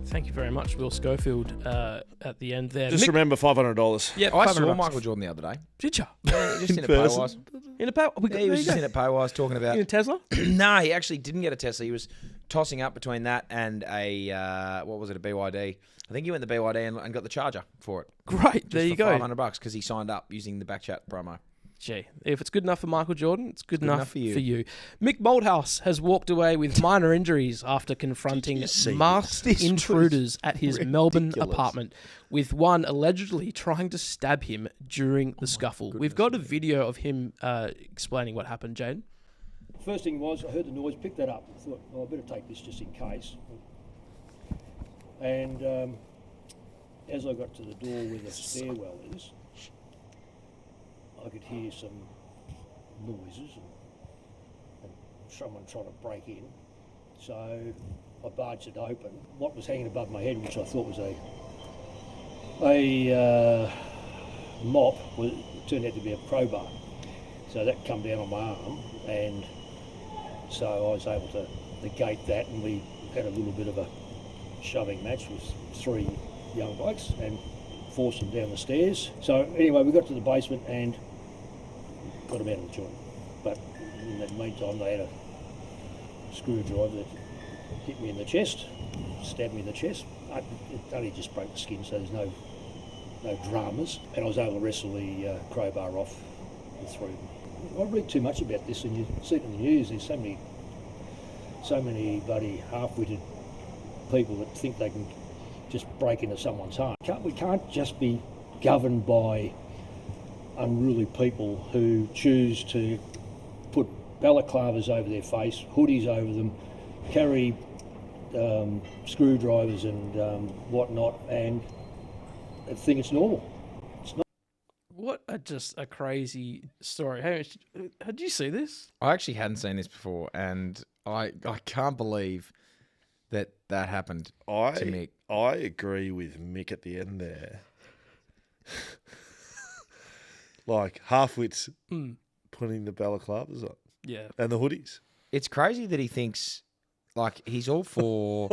Thank you very much, Will Schofield, at the end there. Just remember $500. Yeah, I saw Michael Jordan the other day. Did you? Yeah, just in a person? Paywise. In a power? Yeah, he was just in a Paywise talking about. In a Tesla? No, he actually didn't get a Tesla. He was tossing up between that and a what was it? A BYD. I think he went the BYD and got the Charger for it. Great, there you go. $500 because he signed up using the BackChat promo. Gee, if it's good enough for Michael Jordan, it's good enough enough for you. Mick Malthouse has walked away with minor injuries after confronting masked intruders at his Melbourne apartment, with one allegedly trying to stab him during the scuffle. We've got a video of him explaining what happened, Jaiden. First thing was, I heard the noise, picked that up. I thought, I better take this just in case. And as I got to the door where the stairwell is, I could hear some noises and someone trying to break in. So I barged it open. What was hanging above my head, which I thought was a mop, turned out to be a crowbar. So that come down on my arm, and so I was able to negate that, and we had a little bit of a shoving match with three young blokes and forced them down the stairs. So anyway, we got to the basement and got them out of the joint. But in the meantime, they had a screwdriver that hit me in the chest, stabbed me in the chest. It only just broke the skin, so there's no dramas. And I was able to wrestle the crowbar off the three of them. I read too much about this, and you see it in the news. There's so many bloody half-witted people that think they can just break into someone's home. We can't just be governed by unruly people who choose to put balaclavas over their face, hoodies over them, carry screwdrivers and whatnot, and I think it's normal. It's not. What just a crazy story. Hey, did you see this? I actually hadn't seen this before, and I can't believe that happened to Mick. I agree with Mick at the end there. Like half-wits putting the balaclavas on. Yeah. And the hoodies. It's crazy that he thinks, like, he's all for...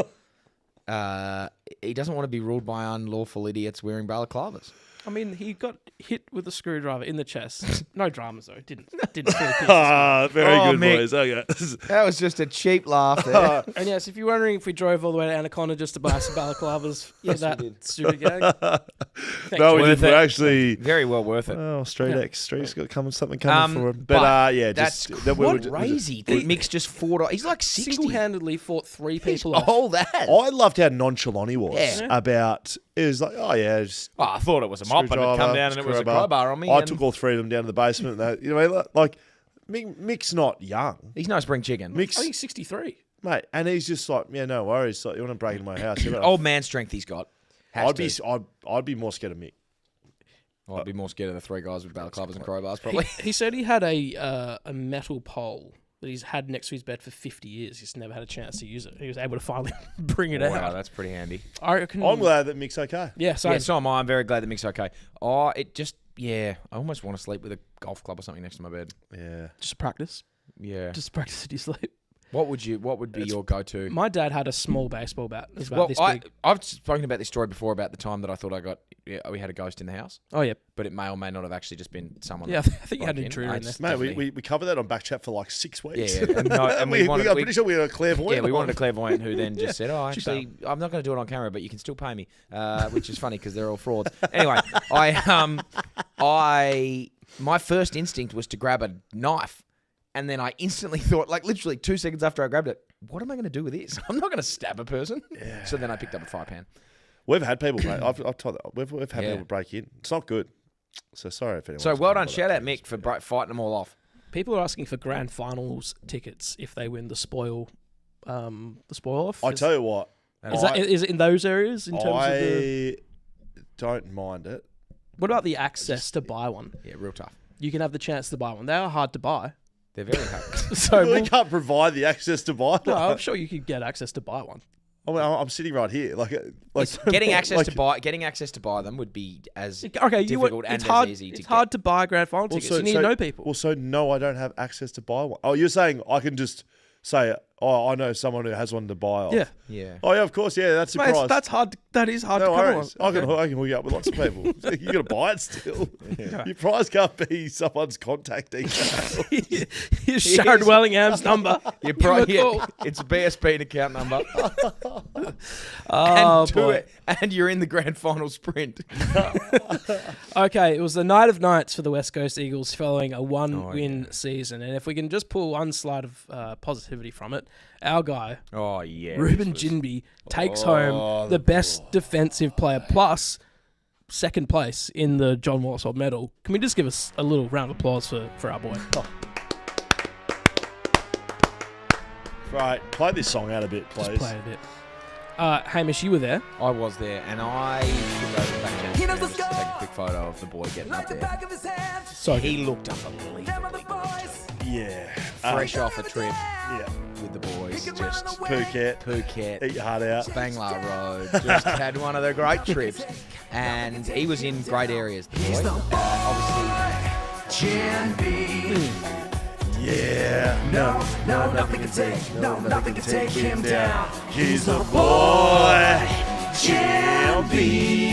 he doesn't want to be ruled by unlawful idiots wearing balaclavas. I mean, he got hit with a screwdriver in the chest. No dramas, though. Didn't fully pierce. Very good, Mick. boys. Okay. That was just a cheap laugh there. And yes, if you're wondering if we drove all the way to Anaconda just to buy some balaclavas for that stupid gag. No, we Worth did. it. We're actually... Very well worth it. Oh, Straight X. Straight's got something coming for him. But yeah, that's just... that we were crazy that Mick's just fought... He's like 60. Single-handedly fought 3 He's people off. all that. I loved how nonchalant he was Yeah. about... It was like, oh, yeah, just... Oh, I thought it was a mop and it'd come down and it was a crowbar on me. I took all 3 of them down to the basement. And that, you know, like, Mick's not young. He's no spring chicken. I think he's 63. Mate, and he's just like, yeah, no worries. Like, you want to break into my house? Old man strength he's got. I'd be more scared of Mick. I'd be more scared of the 3 guys with balaclavas and crowbars, probably. He said he had a metal pole that he's had next to his bed for 50 years. He's never had a chance to use it. He was able to finally bring it out. Wow, that's pretty handy. I reckon. I'm glad that Mick's okay. Yeah, so So am I. I'm very glad that Mick's okay. Oh, it just, I almost want to sleep with a golf club or something next to my bed. Yeah. just practice. Yeah. Just practice at your sleep. What would be your go-to? My dad had a small baseball bat. It was about this big. I've spoken about this story before about the time that I thought we had a ghost in the house. Oh, yeah. But it may or may not have actually just been someone. Yeah, I think you had an broke in. intruder in there. It's Mate, definitely- we covered that on BackChat for like 6 weeks. Yeah. And we I'm pretty sure we had a clairvoyant. Yeah, we wanted a on. clairvoyant who then just said, actually, I'm not going to do it on camera, but you can still pay me, which is funny because they're all frauds. Anyway, my first instinct was to grab a knife, and then I instantly thought, like literally 2 seconds after I grabbed it, what am I going to do with this? I'm not going to stab a person. Yeah. So then I picked up a fire pan. We've had people, mate. I've told that. We've had people break in. It's not good. So sorry if anyone. So well done. Shout out Mick for fighting them all off. People are asking for grand finals tickets if they win the spoil off. I tell you what. Is it in those areas in terms of I don't mind it. What about the access to buy one? Yeah, real tough. You can have the chance to buy one. They are hard to buy. They're very hard. So We can't provide the access to buy no, one. I'm sure you could get access to buy one. I mean, I'm sitting right here. Like Getting access to buy them would be as difficult and hard, as easy to It's hard get. to buy grand final tickets. You need to know people. Well, so no, I don't have access to buy one. Oh, you're saying I can just say, oh, I know someone who has one to buy off. Yeah. Yeah. Oh, yeah, of course. Yeah, that's a Mate, price. that's hard. That is hard No to come worries. on. I can hook you up with lots of people. You got to buy it still. Yeah. Your prize can't be someone's contact details. Here's Sharon Wellingham's number. It's a BSP account number. And you're in the grand final sprint. Okay, it was the night of nights for the West Coast Eagles following a one-win season. And if we can just pull one slide of positivity from it, our guy, Ruben Jinby, takes home the best defensive player plus second place in the John Warsop medal. Can we just give us a little round of applause for our boy? Right, play this song out a bit, please. Just play it a bit. Hamish, you were there. I was there, and I took over the back just to take a quick photo of the boy getting up there. So he looked unbelievably good. Yeah. Fresh off a trip Yeah. with the boys. Just Phuket. Eat your heart out. Spangler Road. Just had one of the great trips. And he was in great areas, the boy. Obviously. Yeah. No, nothing can take him down. He's the boy. Jambi.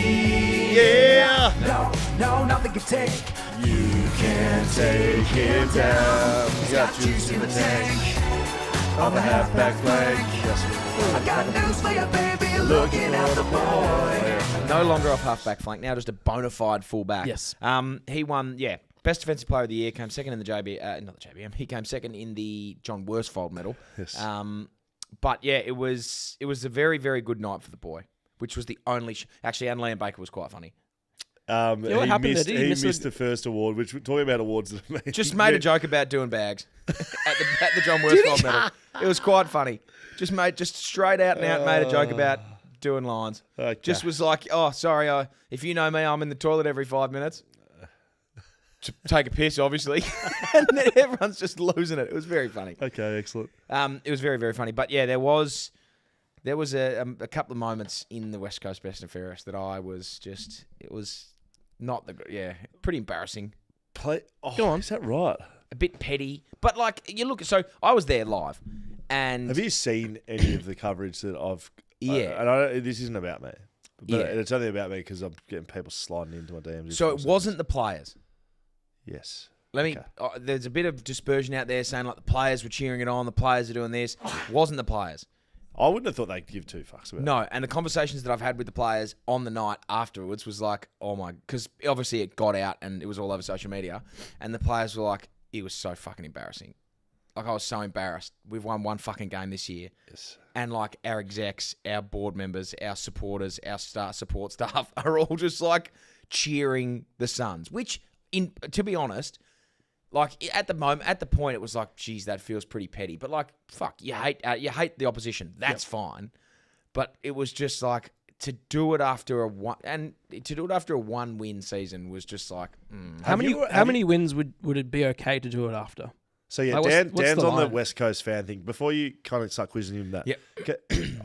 Yeah. No, nothing can take. You can't take him down. He's got juice in the tank. On the halfback flank. I got news for you, baby. Looking at the boy. No longer off halfback flank, now just a bona fide fullback. Yes. He won, Best Defensive Player of the Year, came second in the not the JBM, he came second in the John Worsfold medal. Yes. But yeah, it was a very, very good night for the boy, which was the only... Actually, and Liam Baker was quite funny. what he happened missed, there? he missed the first award, which we're talking about awards. Just made a joke about doing bags at the John Worsfold medal. It was quite funny. Just straight out and out made a joke about doing lines. Okay. Just was like, oh, sorry, if you know me, I'm in the toilet every 5 minutes. To take a piss, obviously. And then everyone's just losing it. It was very funny. Okay, excellent. It was very, very funny. But yeah, there was a couple of moments in the West Coast Best and Fairest that I was just, it was not pretty embarrassing. Go on. Is that right? A bit petty. But like, you look, so I was there live. And have you seen any of the coverage that I've... Yeah. This isn't about me. But it's only about me because I'm getting people sliding into my DMs. So it wasn't the players. Yes. There's a bit of dispersion out there saying like the players were cheering it on, the players are doing this. Wasn't the players. I wouldn't have thought they'd give two fucks about it. No, and the conversations that I've had with the players on the night afterwards was like, oh my, because obviously it got out and it was all over social media, and the players were like, it was so fucking embarrassing. Like, I was so embarrassed. We've won one fucking game this year. Yes. And like our execs, our board members, our supporters, our support staff are all just like cheering the Suns, which, to be honest, like at the point, it was like, geez, that feels pretty petty. But like, fuck, you hate the opposition. That's fine. But it was just like to do it after a one win season was just like. How many wins would it be okay to do it after? So yeah, like, Dan's on the West Coast fan thing. Before you kind of start quizzing him that,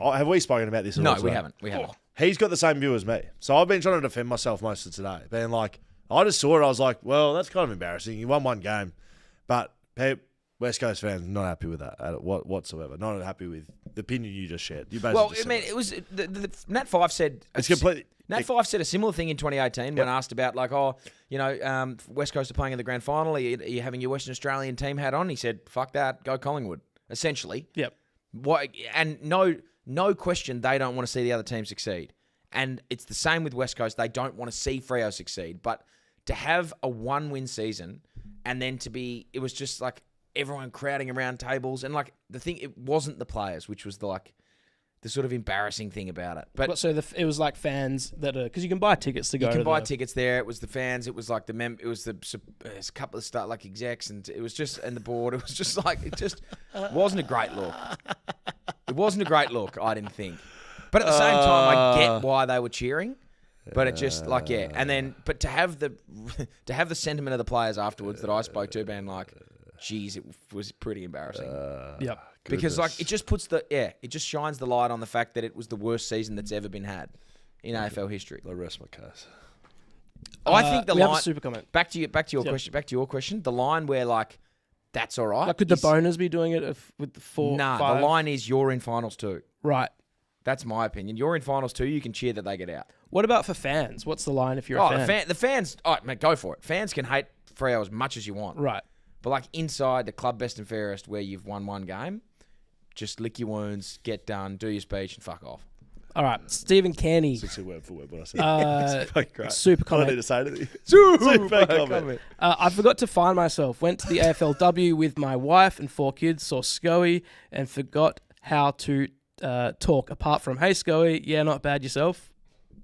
have we spoken about this? No, we haven't. We haven't. He's got the same view as me. So I've been trying to defend myself most of today, being like, I just saw it. I was like, well, that's kind of embarrassing. You won one game, but West Coast fans not happy with that whatsoever. Not happy with the opinion you just shared. You basically it was Nat Fyfe said it's completely. Nat Fyfe said a similar thing in 2018 when asked about like, West Coast are playing in the grand final. Are you having your Western Australian team hat on? He said, "Fuck that, go Collingwood." Essentially, yep. And no question, they don't want to see the other team succeed. And it's the same with West Coast. They don't want to see Freo succeed. But to have a 1-win season and then it was just like everyone crowding around tables. And like the thing, it wasn't the players, which was the sort of embarrassing thing about it. But so it was like fans that are, because you can buy tickets to go. You can buy tickets there. It was the fans. It was like it was a couple of like execs, and it was just, and the board. It was just like, it just wasn't a great look. It wasn't a great look, I didn't think. But at the same time, I get why they were cheering. But it just and then to have the sentiment of the players afterwards that I spoke to, being like, geez, it was pretty embarrassing. Yep. Because like it just it just shines the light on the fact that it was the worst season that's ever been had in AFL history. I rest my case. I think the we line. have a super comment. Back to your question. Back to your question. The line where like that's all right. Like, could the boners be doing it with the 4? Nah, 5? the line is you're in finals too. Right. That's my opinion. You're in finals too. You can cheer that they get out. What about for fans? What's the line if you're a fan? The fans. Oh, man, go for it. Fans can hate Freo as much as you want. Right. But like inside the club best and fairest, where you've won one game, just lick your wounds, get done, do your speech, and fuck off. All right, Stephen Canny. It's word for word what I said. It's great. Super comment. I don't need to say anything. Super comment. I forgot to find myself. Went to the AFLW with my wife and 4 kids. Saw Scoey and forgot how to talk. Apart from, hey Scoey, yeah, not bad yourself.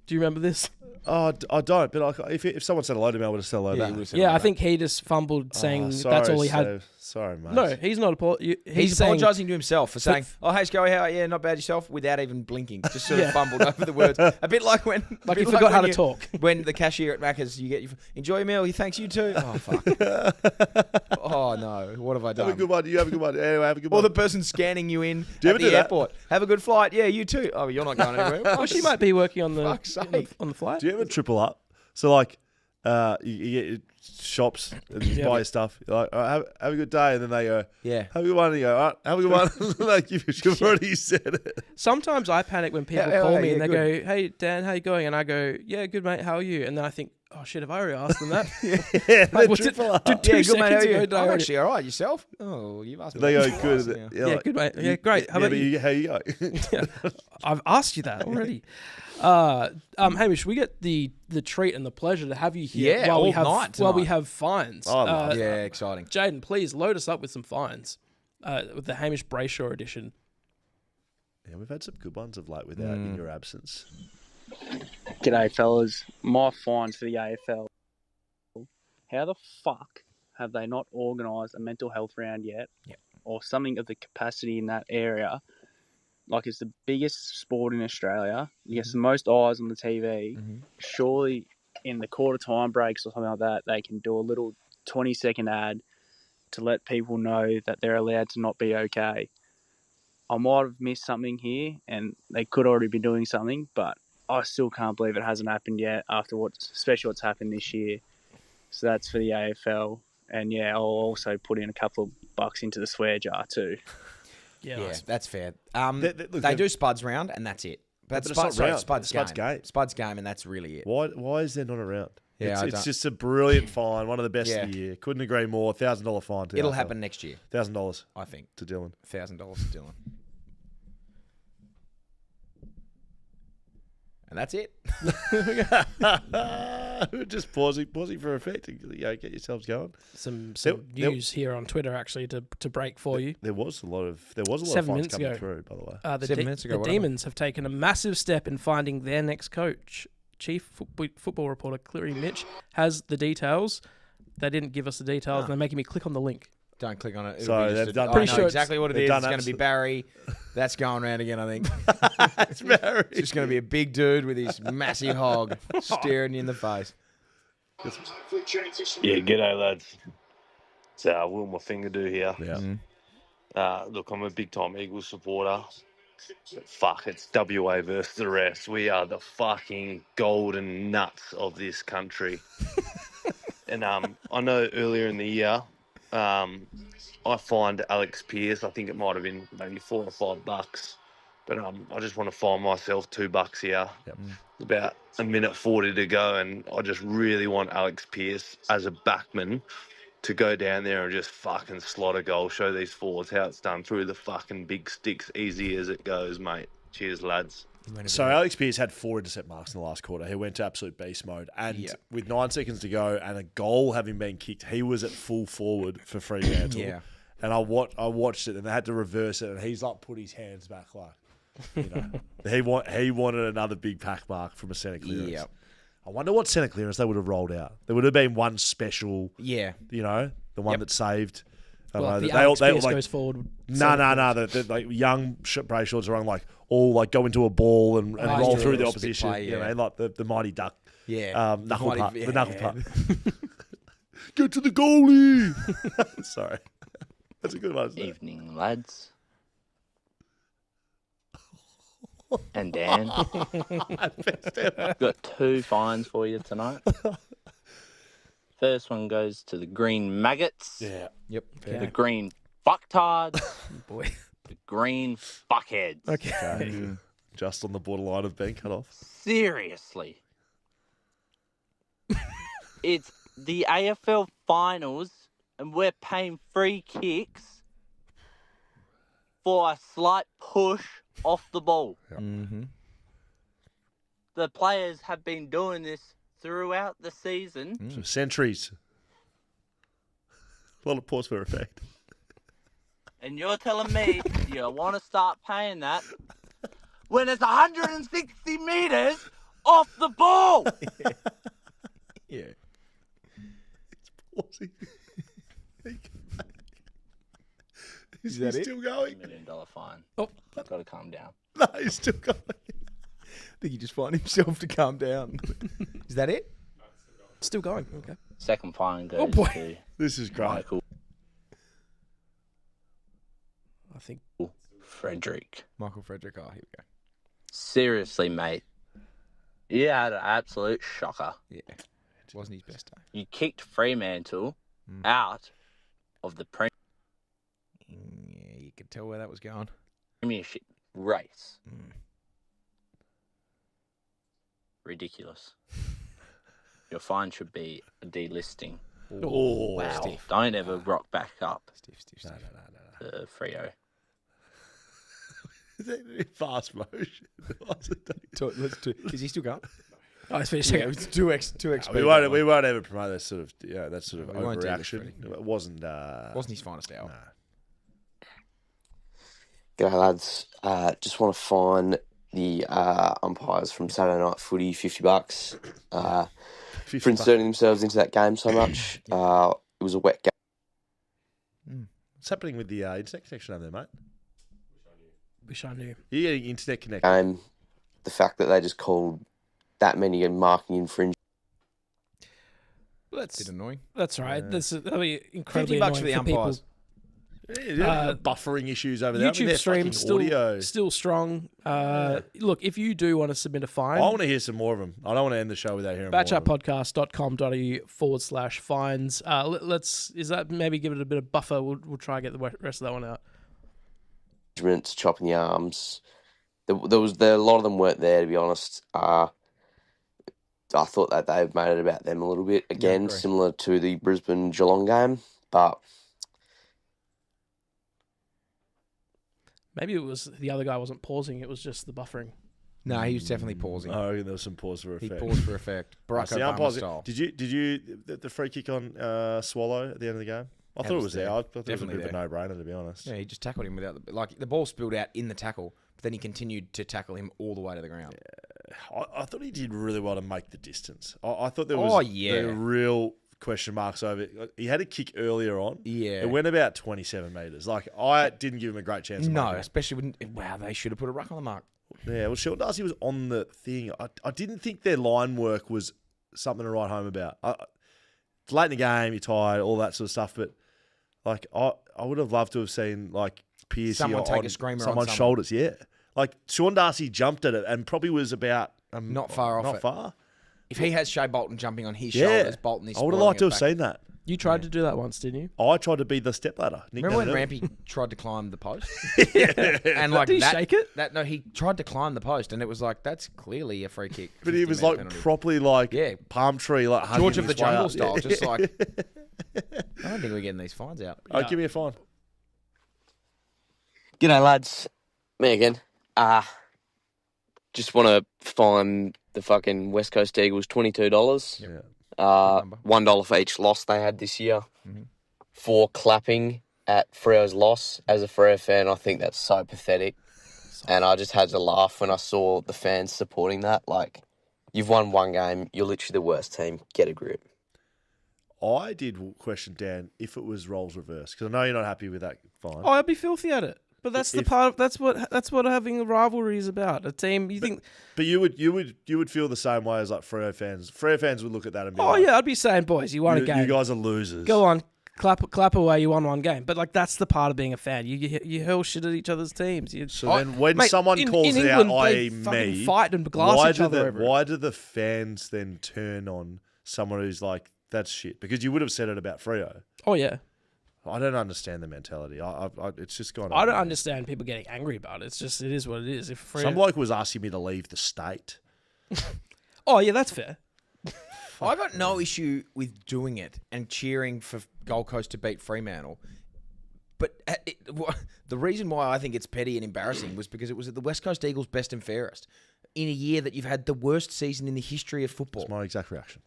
Do you remember this? Oh, I don't. But if someone said hello to me, I would have said hello back. Yeah, I think he just fumbled, saying that's all he had. Sorry, mate. No, he's not apologizing. He's apologising to himself for saying, "Oh, hey, Scoey, how? Yeah, not bad yourself," without even blinking. Just sort of fumbled over the words. A bit like when, he forgot how to talk. When the cashier at Macca's, you enjoy your meal. He thanks you too. Oh fuck. Oh no, what have I done? Have a good one. You have a good one. Anyway, have a good one. Or the person scanning you in do at the airport. Have a good flight. Yeah, you too. Oh, you're not going anywhere. Well, she might be working on the flight. Do you ever triple up? So like, you get shops and just buy your stuff. You're like, all right, have a good day, and then they go, yeah, have a good one. And you go, all right, have a good one. Like you've already said it. Sometimes I panic when people call me and they go, "Hey Dan, how you going?" And I go, "Yeah, good mate. How are you?" And then I think, "Oh shit, have I already asked them that?" Like, did 2 good mate. How are you? Ago, I'm actually all right. Yourself? Oh, you've asked me. They go good. Yeah, good mate. Yeah, great. How about you? How you go? I've asked you that already. Hamish, we get the treat and the pleasure to have you here while we have fines. Yeah, exciting. Jaiden, please load us up with some fines with the Hamish Brayshaw edition. Yeah, we've had some good ones of late without in your absence. G'day, fellas. My fines for the AFL. How the fuck have they not organised a mental health round yet? Yep. Or something of the capacity in that area? Like, it's the biggest sport in Australia. It gets the most eyes on the TV. Surely, in the quarter time breaks or something like that, they can do a little 20-second ad to let people know that they're allowed to not be okay. I might have missed something here, and they could already be doing something, but I still can't believe it hasn't happened yet after especially what's happened this year. So that's for the AFL. And yeah, I'll also put in a couple of bucks into the swear jar too. Yeah, that's fair. They do Spuds round, and that's it. But it's not round. Spuds Spuds game. game. Spuds game, and that's really it. Why is there not a round? Yeah, it's just a brilliant fine, one of the best of the year. Couldn't agree more. $1,000 fine to the It'll AFL. happen next year. $1,000, I think. to Dylan. $1,000 to Dylan. And that's it. Just pausing for effect. Get yourselves going. Some news here on Twitter actually to break for you. There was a lot of 7 fines minutes coming ago. through, by the way. 7 minutes ago. The Demons have taken a massive step in finding their next coach. Chief football reporter Cleary Mitch has the details. They didn't give us the details, and they're making me click on the link. Don't click on it. So they've done. Pretty sure exactly what it is. It's going to be Barry. That's going around again, I think. It's Barry. It's just going to be a big dude with his massive hog staring you in the face. Yeah, g'day, lads. It's Will Fingerdo here. Yeah. Look, I'm a big-time Eagles supporter. But fuck, it's WA versus the rest. We are the fucking golden nuts of this country. And I know earlier in the year, I fined Alex Pearce. I think it might have been maybe $4 or $5, but I just want to fine myself $2 here. About a minute 40 to go, and I just really want Alex Pearce as a backman to go down there and just fucking slot a goal. Show these forwards how it's done through the fucking big sticks, easy as it goes, mate. Cheers, lads. So Alex Pearce had 4 intercept marks in the last quarter. He went to absolute beast mode. And with 9 seconds to go and a goal having been kicked, he was at full forward for Fremantle. Yeah. And I watched it, and they had to reverse it, and he's like put his hands back like, you know. he wanted another big pack mark from a centre clearance. Yep. I wonder what centre clearance they would have rolled out. There would have been one special, you know, the one that saved. Well, the Alex Pearce goes forward. No. The like young Brayshaws are on like all like go into a ball and roll through the opposition. Play, you know, like the mighty duck. Yeah. Knuckle putt. The knuckle putt. Get to the goalie. Sorry. That's a good one. Evening, lads. And Dan. Got 2 fines for you tonight. First one goes to the green maggots. Yeah. Yep. The green fucktards. Boy. The green fuckheads. Okay. Just on the borderline of being cut off. Seriously. It's the AFL finals and we're paying free kicks for a slight push off the ball. Mm-hmm. The players have been doing this throughout the season. For centuries. A lot of pause for effect. And you're telling me you want to start paying that when it's 160 metres off the ball? Yeah. It's pausing. Is that he it? still going? $1 million fine. Oh. I've got to calm down. No, he's still going. I think he just find himself to calm down. Is that it? Still going. Okay. Second fine goes Oh, boy. to This is great. Michael I think Frederick. Michael Frederick. Oh, here we go. Seriously, mate. You had an absolute shocker. Yeah. It wasn't his best day. You kicked Fremantle out of the Yeah, you could tell where that was going. Premiership race. Ridiculous. Your fine should be a delisting. Oh, wow. Stiff. Don't ever rock back up. Stiff. The Freo. Is that in fast motion? Is he still going? Oh, it's finished. Yeah, it's 2x. We won't ever promote that sort of We won't do this, overreaction. Freddie. It wasn't Wasn't his finest hour. G'day, lads. Just want to fine the umpires from Saturday Night Footy $50 for $50. inserting themselves into that game so much. It was a wet game. What's happening with the internet connection over there, mate? Wish I knew. You're getting internet connection. The fact that they just called that many marking infringement. That's a bit annoying. That's right. That'll be incredibly $50 annoying for the umpires. Buffering issues over there. YouTube stream still strong. Look, if you do want to submit a fine, I want to hear some more of them. I don't want to end the show without hearing more of them. backchatpodcast.com.au/fines. Is that maybe give it a bit of buffer? We'll try and get the rest of that one out. Chopping the arms. A lot of them weren't there, to be honest. I thought that they made it about them a little bit. Again, similar to the Brisbane Geelong game, but maybe it was the other guy wasn't pausing. It was just the buffering. No, he was definitely pausing. Oh, there was some pause for effect. He paused for effect. Barack Obama style. Did you the free kick on Swallow at the end of the game? I thought it was there. I thought it was a bit of a no-brainer, to be honest. Yeah, he just tackled him without the ball spilled out in the tackle, but then he continued to tackle him all the way to the ground. Yeah. I thought he did really well to make the distance. I thought there was real question marks over it. He had a kick earlier on. Yeah. It went about 27 metres. I didn't give him a great chance. No, especially when, they should have put a ruck on the mark. Yeah, well, Sean Darcy was on the thing. I didn't think their line work was something to write home about. It's late in the game, you're tired, all that sort of stuff, but I would have loved to have seen Piercy someone take a screamer on someone's shoulders. Yeah, Sean Darcy jumped at it and probably was about not far off. Not far. If he has Shea Bolton jumping on his shoulders, Bolton is. I would have liked to have seen that. You tried to do that once, didn't you? I tried to be the stepladder. Remember when Rampy tried to climb the post? And did he shake it? No, he tried to climb the post, and it was that's clearly a free kick. But he was properly palm tree, George of the Jungle up. style, just I don't think we're getting these fines out. Oh, give me a fine. G'day, lads. Me again. Just want to fine the fucking West Coast Eagles $22. Yeah. $1 for each loss they had this year. Mm-hmm. For clapping at Freo's loss. As a Freo fan, I think that's so pathetic. And I just had to laugh when I saw the fans supporting that. You've won one game. You're literally the worst team. Get a grip. I did question Dan if it was roles reversed because I know you're not happy with that fine. Oh, I'd be filthy at it. But that's that's what having a rivalry is about. A team you think. But you would feel the same way as Freo fans. Freo fans would look at that and be I'd be saying, boys, you won a game. You guys are losers. Go on, clap away. You won one game. But that's the part of being a fan. You hurl shit at each other's teams. Then when someone calls it out, i.e. me, fight and glass each other over it. Why do the fans then turn on someone who's that's shit? Because you would have said it about Freo. Oh yeah. I don't understand the mentality. It's just gone. I don't understand people getting angry about it. It is what it is. Some bloke was asking me to leave the state. Oh yeah, that's fair. I got no issue with doing it and cheering for Gold Coast to beat Fremantle. But the reason why I think it's petty and embarrassing was because it was at the West Coast Eagles Best and Fairest in a year that you've had the worst season in the history of football. That's my exact reaction.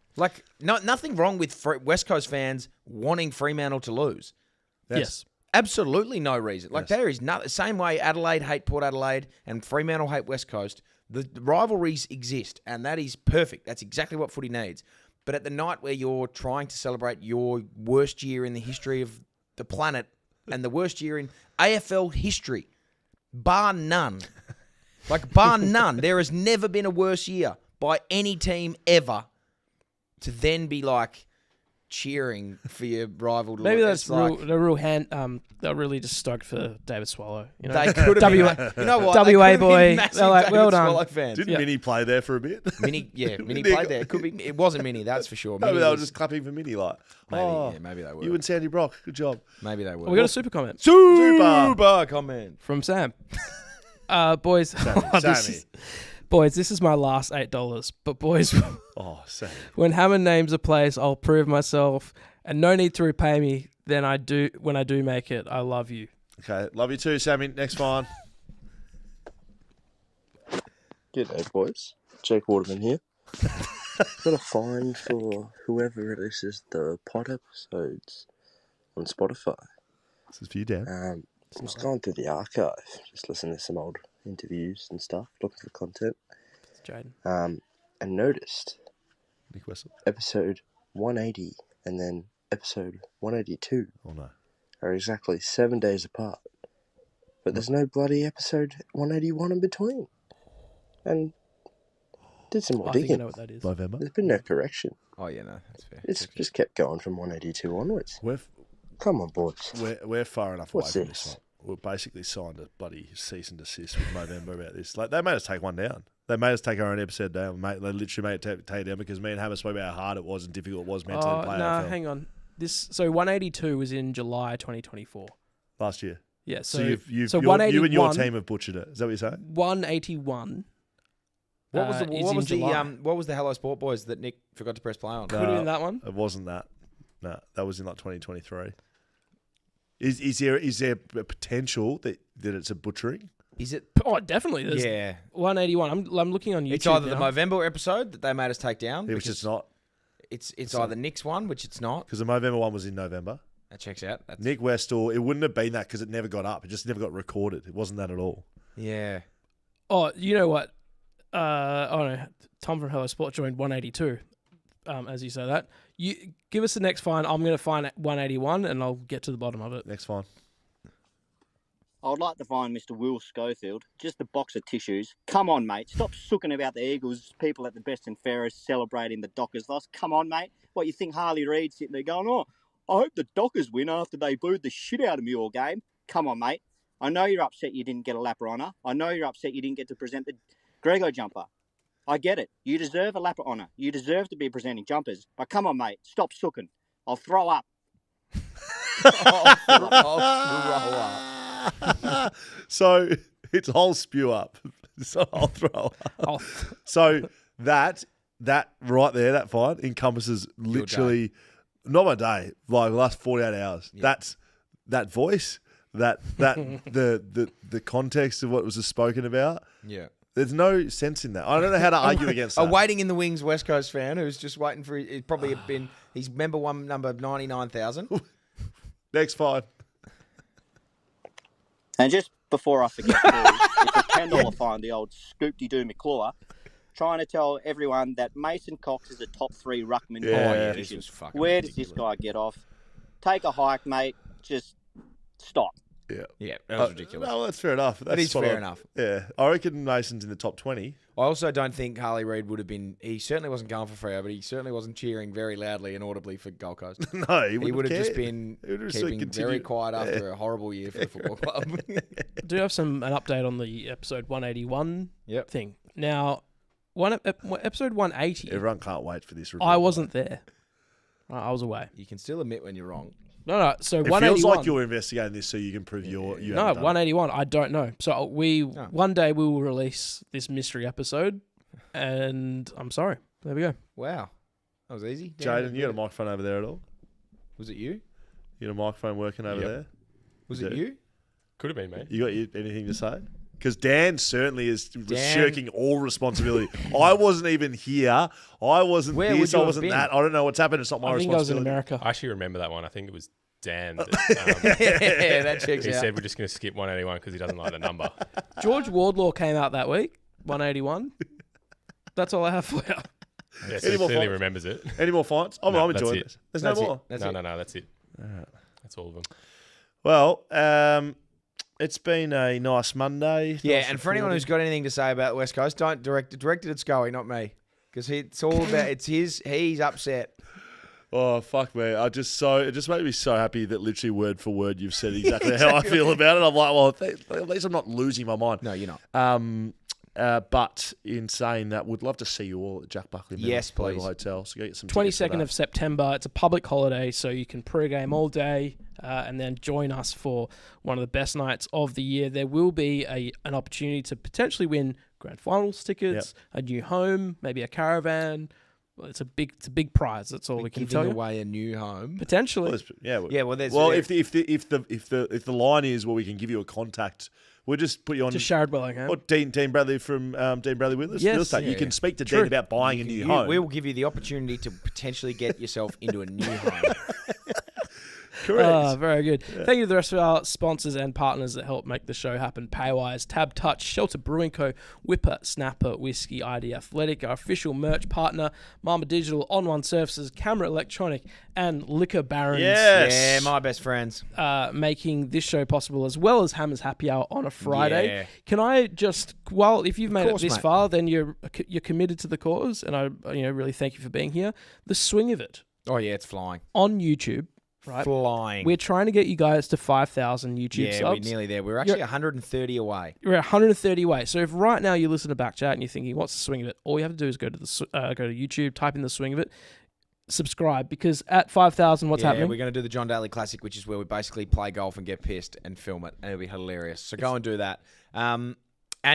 Nothing wrong with West Coast fans wanting Fremantle to lose. Yes. Absolutely no reason. There is no same way Adelaide hate Port Adelaide and Fremantle hate West Coast. The rivalries exist, and that is perfect. That's exactly what footy needs. But at the night where you're trying to celebrate your worst year in the history of the planet and the worst year in AFL history, bar none. Bar none. There has never been a worse year by any team ever to then be cheering for your rival. Maybe that's they're really just stoked for David Swallow. They could have been. You know what? WA boy. They're well done. Fans. Didn't Minnie play there for a bit? Minnie played there. Could be. It wasn't Minnie, that's for sure. Maybe they were just clapping for Minnie. Maybe they were. You and Sandy Brock. Good job. Maybe they were. We got a super comment. Super comment from Sam. Boys. Sammy. Boys, this is my last $8. But boys, Sam. When Hammond names a place, I'll prove myself, and no need to repay me. Then when I do make it, I love you. Okay, love you too, Sammy. Next fine. G'day, boys. Jake Waterman here. Got a fine for whoever releases the pod episodes on Spotify. This is for you, Dan. I was going through the archive, just listening to some old interviews and stuff, looking for content. Jaiden. And noticed Nick Wessel. episode 180 and then episode 182 are exactly 7 days apart. But there's no bloody episode 181 in between. And did some more I think digging. I know what that is. November. There's been no correction. Oh, yeah, no, that's fair. It's just kept going from 182 onwards. Come on, boys. We're far enough What's away from this? this one. We basically signed a bloody cease and desist with Movember about this. Like, they made us take one down. They made us take our own episode down. Mate, they literally made it take it down because me and Hammer spoke about how hard it was and difficult it was mentally to play AFL. Hang on. So 182 was in July 2024. Last year. Yeah, So so you and 181 your team have butchered it. Is that what you're saying? 181. What was July. what was the Hello Sport Boys that Nick forgot to press play on? Could have been that one. It wasn't that. No, that was in like 2023. Is there a potential that it's a butchering? Is it? Oh, definitely. There's 181. I'm looking on YouTube. It's either now. the Movember episode that they made us take down, Yeah, which it's not. It's either Nick's one, which it's not. Because the Movember one was in November. That checks out. That's... Nick Westall, it wouldn't have been that because it never got up. It just never got recorded. It wasn't that at all. Yeah. Oh, you know what? No, Tom from Hello Sport joined 182. As you say that, you give us the next fine. I'm going to find 181, and I'll get to the bottom of it. Next fine. I would like to find Mr. Will Schofield, just a box of tissues. Come on, mate. Stop sooking about the Eagles, people at the Best and Fairest celebrating the Dockers loss. Come on, mate. What, you think Harley Reid's sitting there going, oh, I hope the Dockers win after they booed the shit out of me all game? Come on, mate. I know you're upset you didn't get a lap of honour. I know you're upset you didn't get to present the Grego jumper. I get it. You deserve a lap of honour. You deserve to be presenting jumpers. But come on, mate. Stop sooking. I'll throw up. So it's whole spew up. So I'll throw up. So that right there, that fine encompasses literally not my day, like the last 48 hours. Yeah. That's that voice, that the context of what was spoken about. Yeah. There's no sense in that. I don't know how to argue against that. A waiting in the wings West Coast fan who's just waiting for it probably been his member one number 99,000. Next fine. And just before I forget, it's a $10 fine, the old Scoop-de-doo McClure, trying to tell everyone that Mason Cox is a top 3 ruckman. This was fucking Where ridiculous. does this guy get off? Take a hike, mate. Just stop. Yeah, that was ridiculous. No, that's fair enough. That is fair enough. Yeah, I reckon Mason's in the top 20. I also don't think Harley Reid would have been. He certainly wasn't going for Freo, but he certainly wasn't cheering very loudly and audibly for Gold Coast. No, he would have just cared. been He would have keeping continued. very quiet after a horrible year for the football club. Do you have an update on the episode 181 thing? Now, episode 180. Everyone can't wait for this review. I wasn't there. I was away. You can still admit when you're wrong. No. So it 181. feels like you're investigating this so you can prove you No, haven't done 181. I don't know. So one day we will release this mystery episode, and I'm sorry. There we go. Wow, that was easy. Jaiden, you got a microphone over there at all? Was it you? You got a microphone working over there? Was it you? Could have been me. You got anything to say? Because Dan certainly was shirking all responsibility. I wasn't even here. I wasn't Where this. would you I have wasn't been? that. I don't know what's happened. It's not my I think I was in responsibility. America. I actually remember that one. I think it was Dan. That, Yeah, that checks he out. said we're just going to skip 181 because he doesn't like the number. George Wardlaw came out that week. 181. That's all I have for you. Yeah, so Any he more clearly fines? remembers it. Any more fines? I'm that's enjoying it. this. There's That's no it. more. That's No, it. that's it. That's all of them. Well, it's been a nice Monday. Yeah, Nice and for anyone who's got anything to say about West Coast, don't direct it at Scully, not me, because it's all about he's upset. Oh, fuck me. It just made me so happy that literally word for word you've said exactly how I feel about it. I'm like, well, at least I'm not losing my mind. No, you're not. But in saying that, would love to see you all at Jack Buckley Medal, Yes, please. Buckley Hotel. So go get some tickets for 22nd that. of September. It's a public holiday, so you can pre-game all day and then join us for one of the best nights of the year. There will be an opportunity to potentially win grand finals tickets, a new home, maybe a caravan. Well, it's a big prize. That's all we can tell Giving you. away a new home. Potentially. Well, there's if the line is, well, we can give you a contact. We'll just put you on to Sharad Bellingham. Or Dean Bradley from Dean Bradley Willis. Yes. Real estate. You can speak to Dean about buying a new home. We will give you the opportunity to potentially get yourself into a new home. Correct. Very good. Yeah. Thank you to the rest of our sponsors and partners that help make the show happen. Paywise, TABtouch, Shelter Brewing Co, Whipper, Snapper, Whisky, ID Athletic, our official merch partner, Mamba Digital, On One Services, Camera Electronic, and Liquor Barons. Yes. Yeah, my best friends. Making this show possible, as well as Hammers Happy Hour on a Friday. Yeah. Can I just, if you've made course, it this mate. far, then you're committed to the cause, and I really thank you for being here. The swing of it. Oh, yeah, it's flying. On YouTube. Right. Flying. We're trying to get you guys to 5,000 YouTube subs. Yeah, we're nearly there. We're actually 130 away. You're 130 away. So if right now you listen to BackChat and you're thinking, what's the swing of it? All you have to do is go to YouTube, type in the swing of it, subscribe, because at 5,000, what's happening? We're going to do the John Daly Classic, which is where we basically play golf and get pissed and film it, and it'll be hilarious. So go and do that. And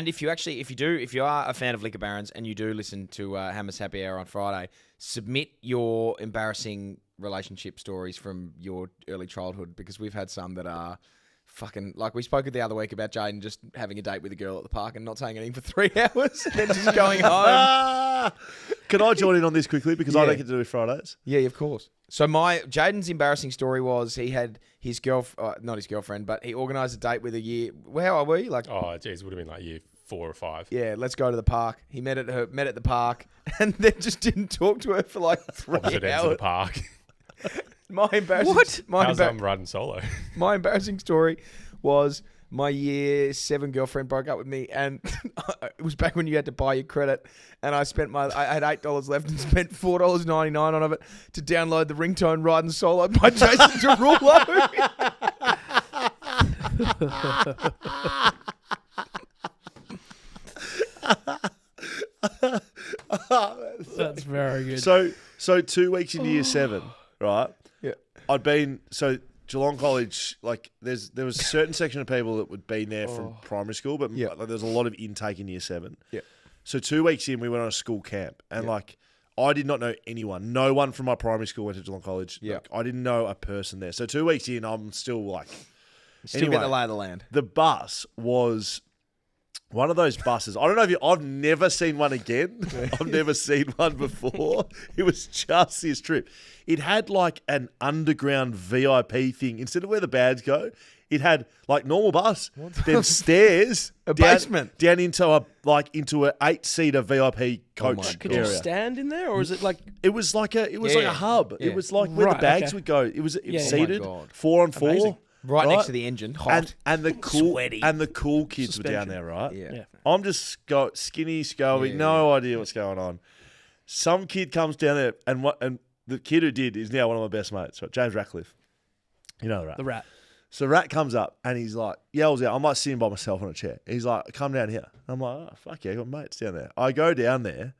if you are a fan of Liquor Barons and you do listen to Hammers Happy Hour on Friday, submit your embarrassing relationship stories from your early childhood, because we've had some that are fucking, like we spoke the other week about Jaiden just having a date with a girl at the park and not saying anything for 3 hours and then just going home. Can I join in on this quickly, because I don't get to do Fridays? Yeah, of course. So Jaiden's embarrassing story was he had his not his girlfriend, but he organised a date with a year. How old were you? Oh, geez, would have been like year 4 or 5. Yeah, let's go to the park. He met at the park, and then just didn't talk to her for like 3 Opposite hours. ends of the park. My embarrassing. What? How's riding solo? My embarrassing story was my year 7 girlfriend broke up with me, and it was back when you had to buy your credit, and I had $8 left and spent $4.99 on it to download the ringtone "Riding Solo" by Jason Derulo. That's very good. So 2 weeks into year 7, right? Yeah. I'd been Geelong College. Like there was a certain section of people that would been there from primary school, but there's a lot of intake in year 7. Yeah. So 2 weeks in, we went on a school camp, and I did not know anyone. No one from my primary school went to Geelong College. Yeah. I didn't know a person there. So 2 weeks in, I'm still like, Still get the lay of the land. The bus was one of those buses. I don't know if I've never seen one again. I've never seen one before. It was just this trip. It had like an underground VIP thing. Instead of where the bags go, it had like normal bus, then stairs, basement down into a 8-seater VIP coach Could area. you stand in there, or is it like? It was like a hub. Yeah. It was like where the bags would go. It was seated, Oh my God. 4 on 4. Amazing. Right next to the engine, hot. And the cool Sweaty. and the cool kids Suspension. were down there, right? Yeah. I'm just skinny, scoby, no idea what's going on. Some kid comes down there, and the kid who did is now one of my best mates, right? James Ratcliffe. You know the Rat. The Rat. So Rat comes up and he's like, yells out. I'm like sitting by myself on a chair. He's like, come down here. I'm like, oh, fuck yeah, I got mates down there. I go down there.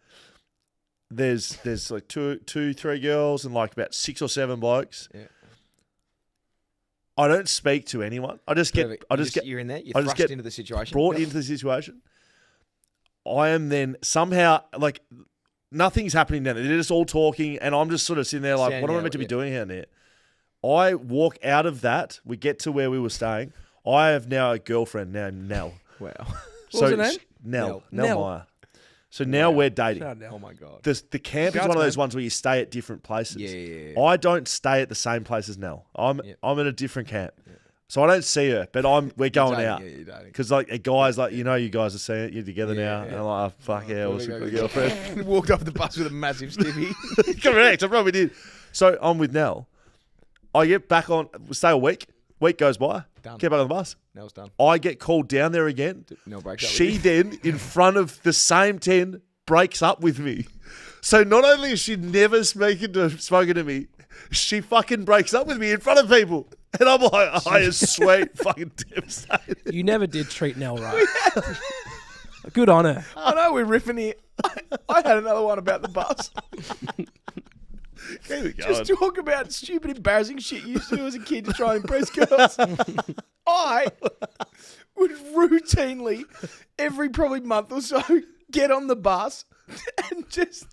There's like two, 3 girls and like about 6 or 7 blokes. Yeah. I don't speak to anyone. I just get. You're in there. You're thrust into the situation. Brought into the situation. I am then somehow like nothing's happening down there. They're just all talking, and I'm just sort of sitting there like, what am I meant to be doing down there? I walk out of that. We get to where we were staying. I have now a girlfriend named Nell. Wow. What was her name? Nell Nell. Meyer. So now we're dating. Oh my God. The camp is one of those ones where you stay at different places. Yeah. I don't stay at the same place as Nell. I'm in a different camp. So I don't see her, but we're going dating, out. yeah, you're dating. Because like a guy's like, you guys are seeing it, you're together now. And I'm like, oh, fuck yeah, what's a girlfriend? Walked off the bus with a massive stivvy. Correct, I probably did. So I'm with Nell. I get back on, stay a week. Week goes by. Done. Get back on the bus. Nell's done. I get called down there again. Nell breaks up with She you. then, in front of the same 10, breaks up with me. So not only is she never spoken to me, she fucking breaks up with me in front of people. And I'm like, oh, it's sweet, fucking devastated. You never did treat Nell right. Good on her. I know we're riffing here. I had another one about the bus. Keep it going. Just talk about stupid, embarrassing shit you used to do as a kid to try and impress girls. I would routinely, every probably month or so, get on the bus and just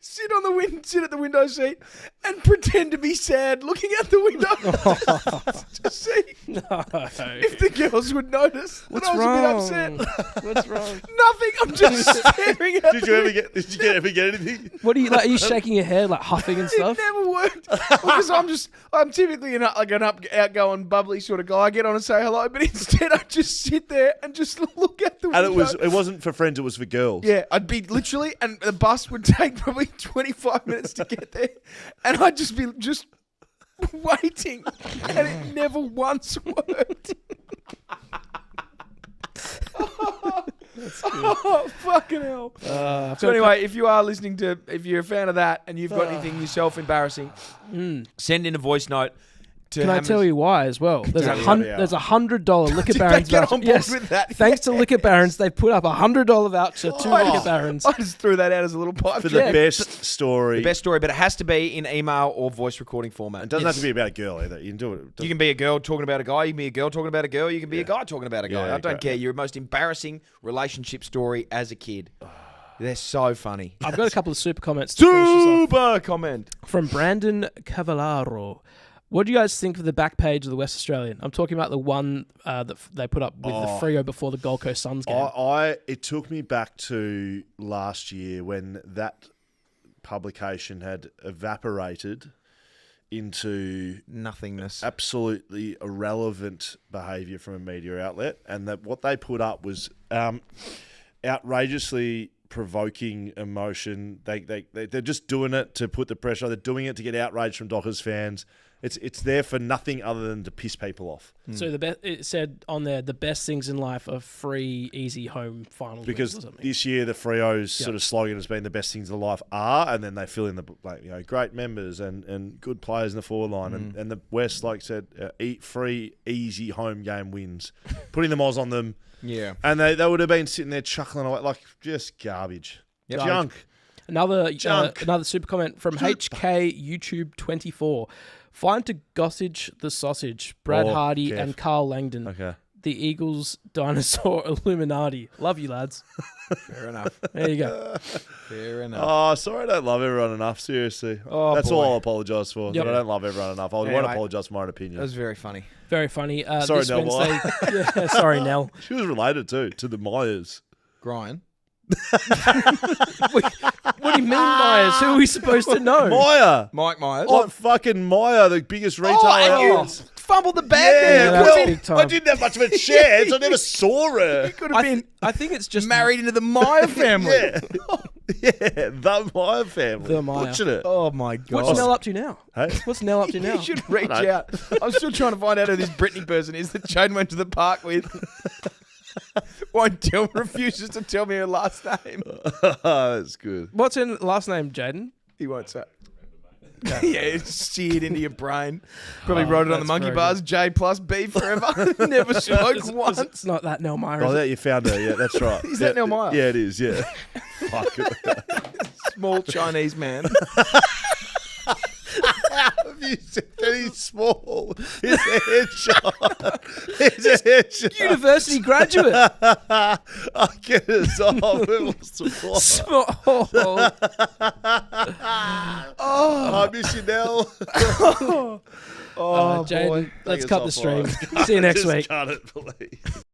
sit at the window seat and pretend to be sad looking out the window to see If the girls would notice that What's I was wrong? a bit upset. What's wrong? Nothing. I'm just staring at Did you ever get anything? What are you like? Are you shaking your head, like huffing and stuff? It never worked because I'm typically an outgoing, bubbly sort of guy. I get on and say hello, but instead I just sit there and just look at the window. And it wasn't for friends; it was for girls. Yeah, I'd be literally, and the bus would take probably 25 minutes to get there, and I'd just be waiting, and it never once worked. Oh, fucking hell. So anyway, if you are listening to, if you're a fan of that and you've got anything yourself embarrassing, send in a voice note. Can I tell you why as well? There's there's $100 Liquor Barons get voucher. on board with that? Thanks to Liquor Barons, they've put up $100 voucher to Liquor Barons. I just threw that out as a little pipe For the best story. The best story, but it has to be in email or voice recording format. It doesn't have to be about a girl either. You can do it. You can be a girl talking about a guy. You can be a girl talking about a girl. You can be a guy talking about a guy. Yeah, I don't care. Your most embarrassing relationship story as a kid. They're so funny. I've got a couple of super comments. To finish this off. Super comment From Brandon Cavallaro. What do you guys think of the back page of the West Australian? I'm talking about the one that they put up with the Freo before the Gold Coast Suns game. It took me back to last year when that publication had evaporated into nothingness, absolutely irrelevant behaviour from a media outlet, and that what they put up was outrageously provoking emotion. They're just doing it to put the pressure. They're doing it to get outrage from Dockers fans. It's there for nothing other than to piss people off. So it said on there, the best things in life are free, easy home final wins Because or something. this year the Freo's sort of slogan has been the best things in life are, and then they fill in the great members and good players in the forward line, and the West, like said, free, easy home game wins, putting the Moz on them. Yeah, and they would have been sitting there chuckling away like just garbage, junk. Another super comment from HK YouTube 24. Find to Gossage the Sausage, Brad Hardy and Carl Langdon. Okay. The Eagles Dinosaur Illuminati. Love you, lads. Fair enough. There you go. Fair enough. Oh, sorry I don't love everyone enough, seriously. That's all I'll apologise for. Yep. But I don't love everyone enough. I want to apologise for my own opinion. That was very funny. Very funny. Sorry, this Nell. Wednesday, sorry, Nell. She was related too, to the Myers. Brian. What do you mean, Myers? Who are we supposed to know? Meyer. Mike Myers. Oh, fucking Meyer, the biggest retailer. And you fumbled the bag there. big time. I didn't have much of a chance. I never saw her. You could have been I think it's just married into the Meyer family. The Meyer family. The Meyer. Butchered it. Oh, my God. What's Nell up to now? Hey? What's Nell up to now? You should reach out. I'm still trying to find out who this Brittany person is that Jaiden went to the park with. Refuses to tell me her last name. That's good. What's her last name, Jaiden? He won't say. Yeah, it's seared into your brain. Probably wrote it on the monkey bars. J plus B forever. Never spoke once. It's not that Nell Meyer. Oh, that you found her. Yeah, that's right. Is that Nell Meyer? Yeah, it is. Yeah. Fuck it. Small Chinese man. You said that he's small. He's a headshot. He's a headshot. University graduate. I get it off. Small. I miss you, Nell. Jaiden, let's cut the stream. See you next week. Can't it believe.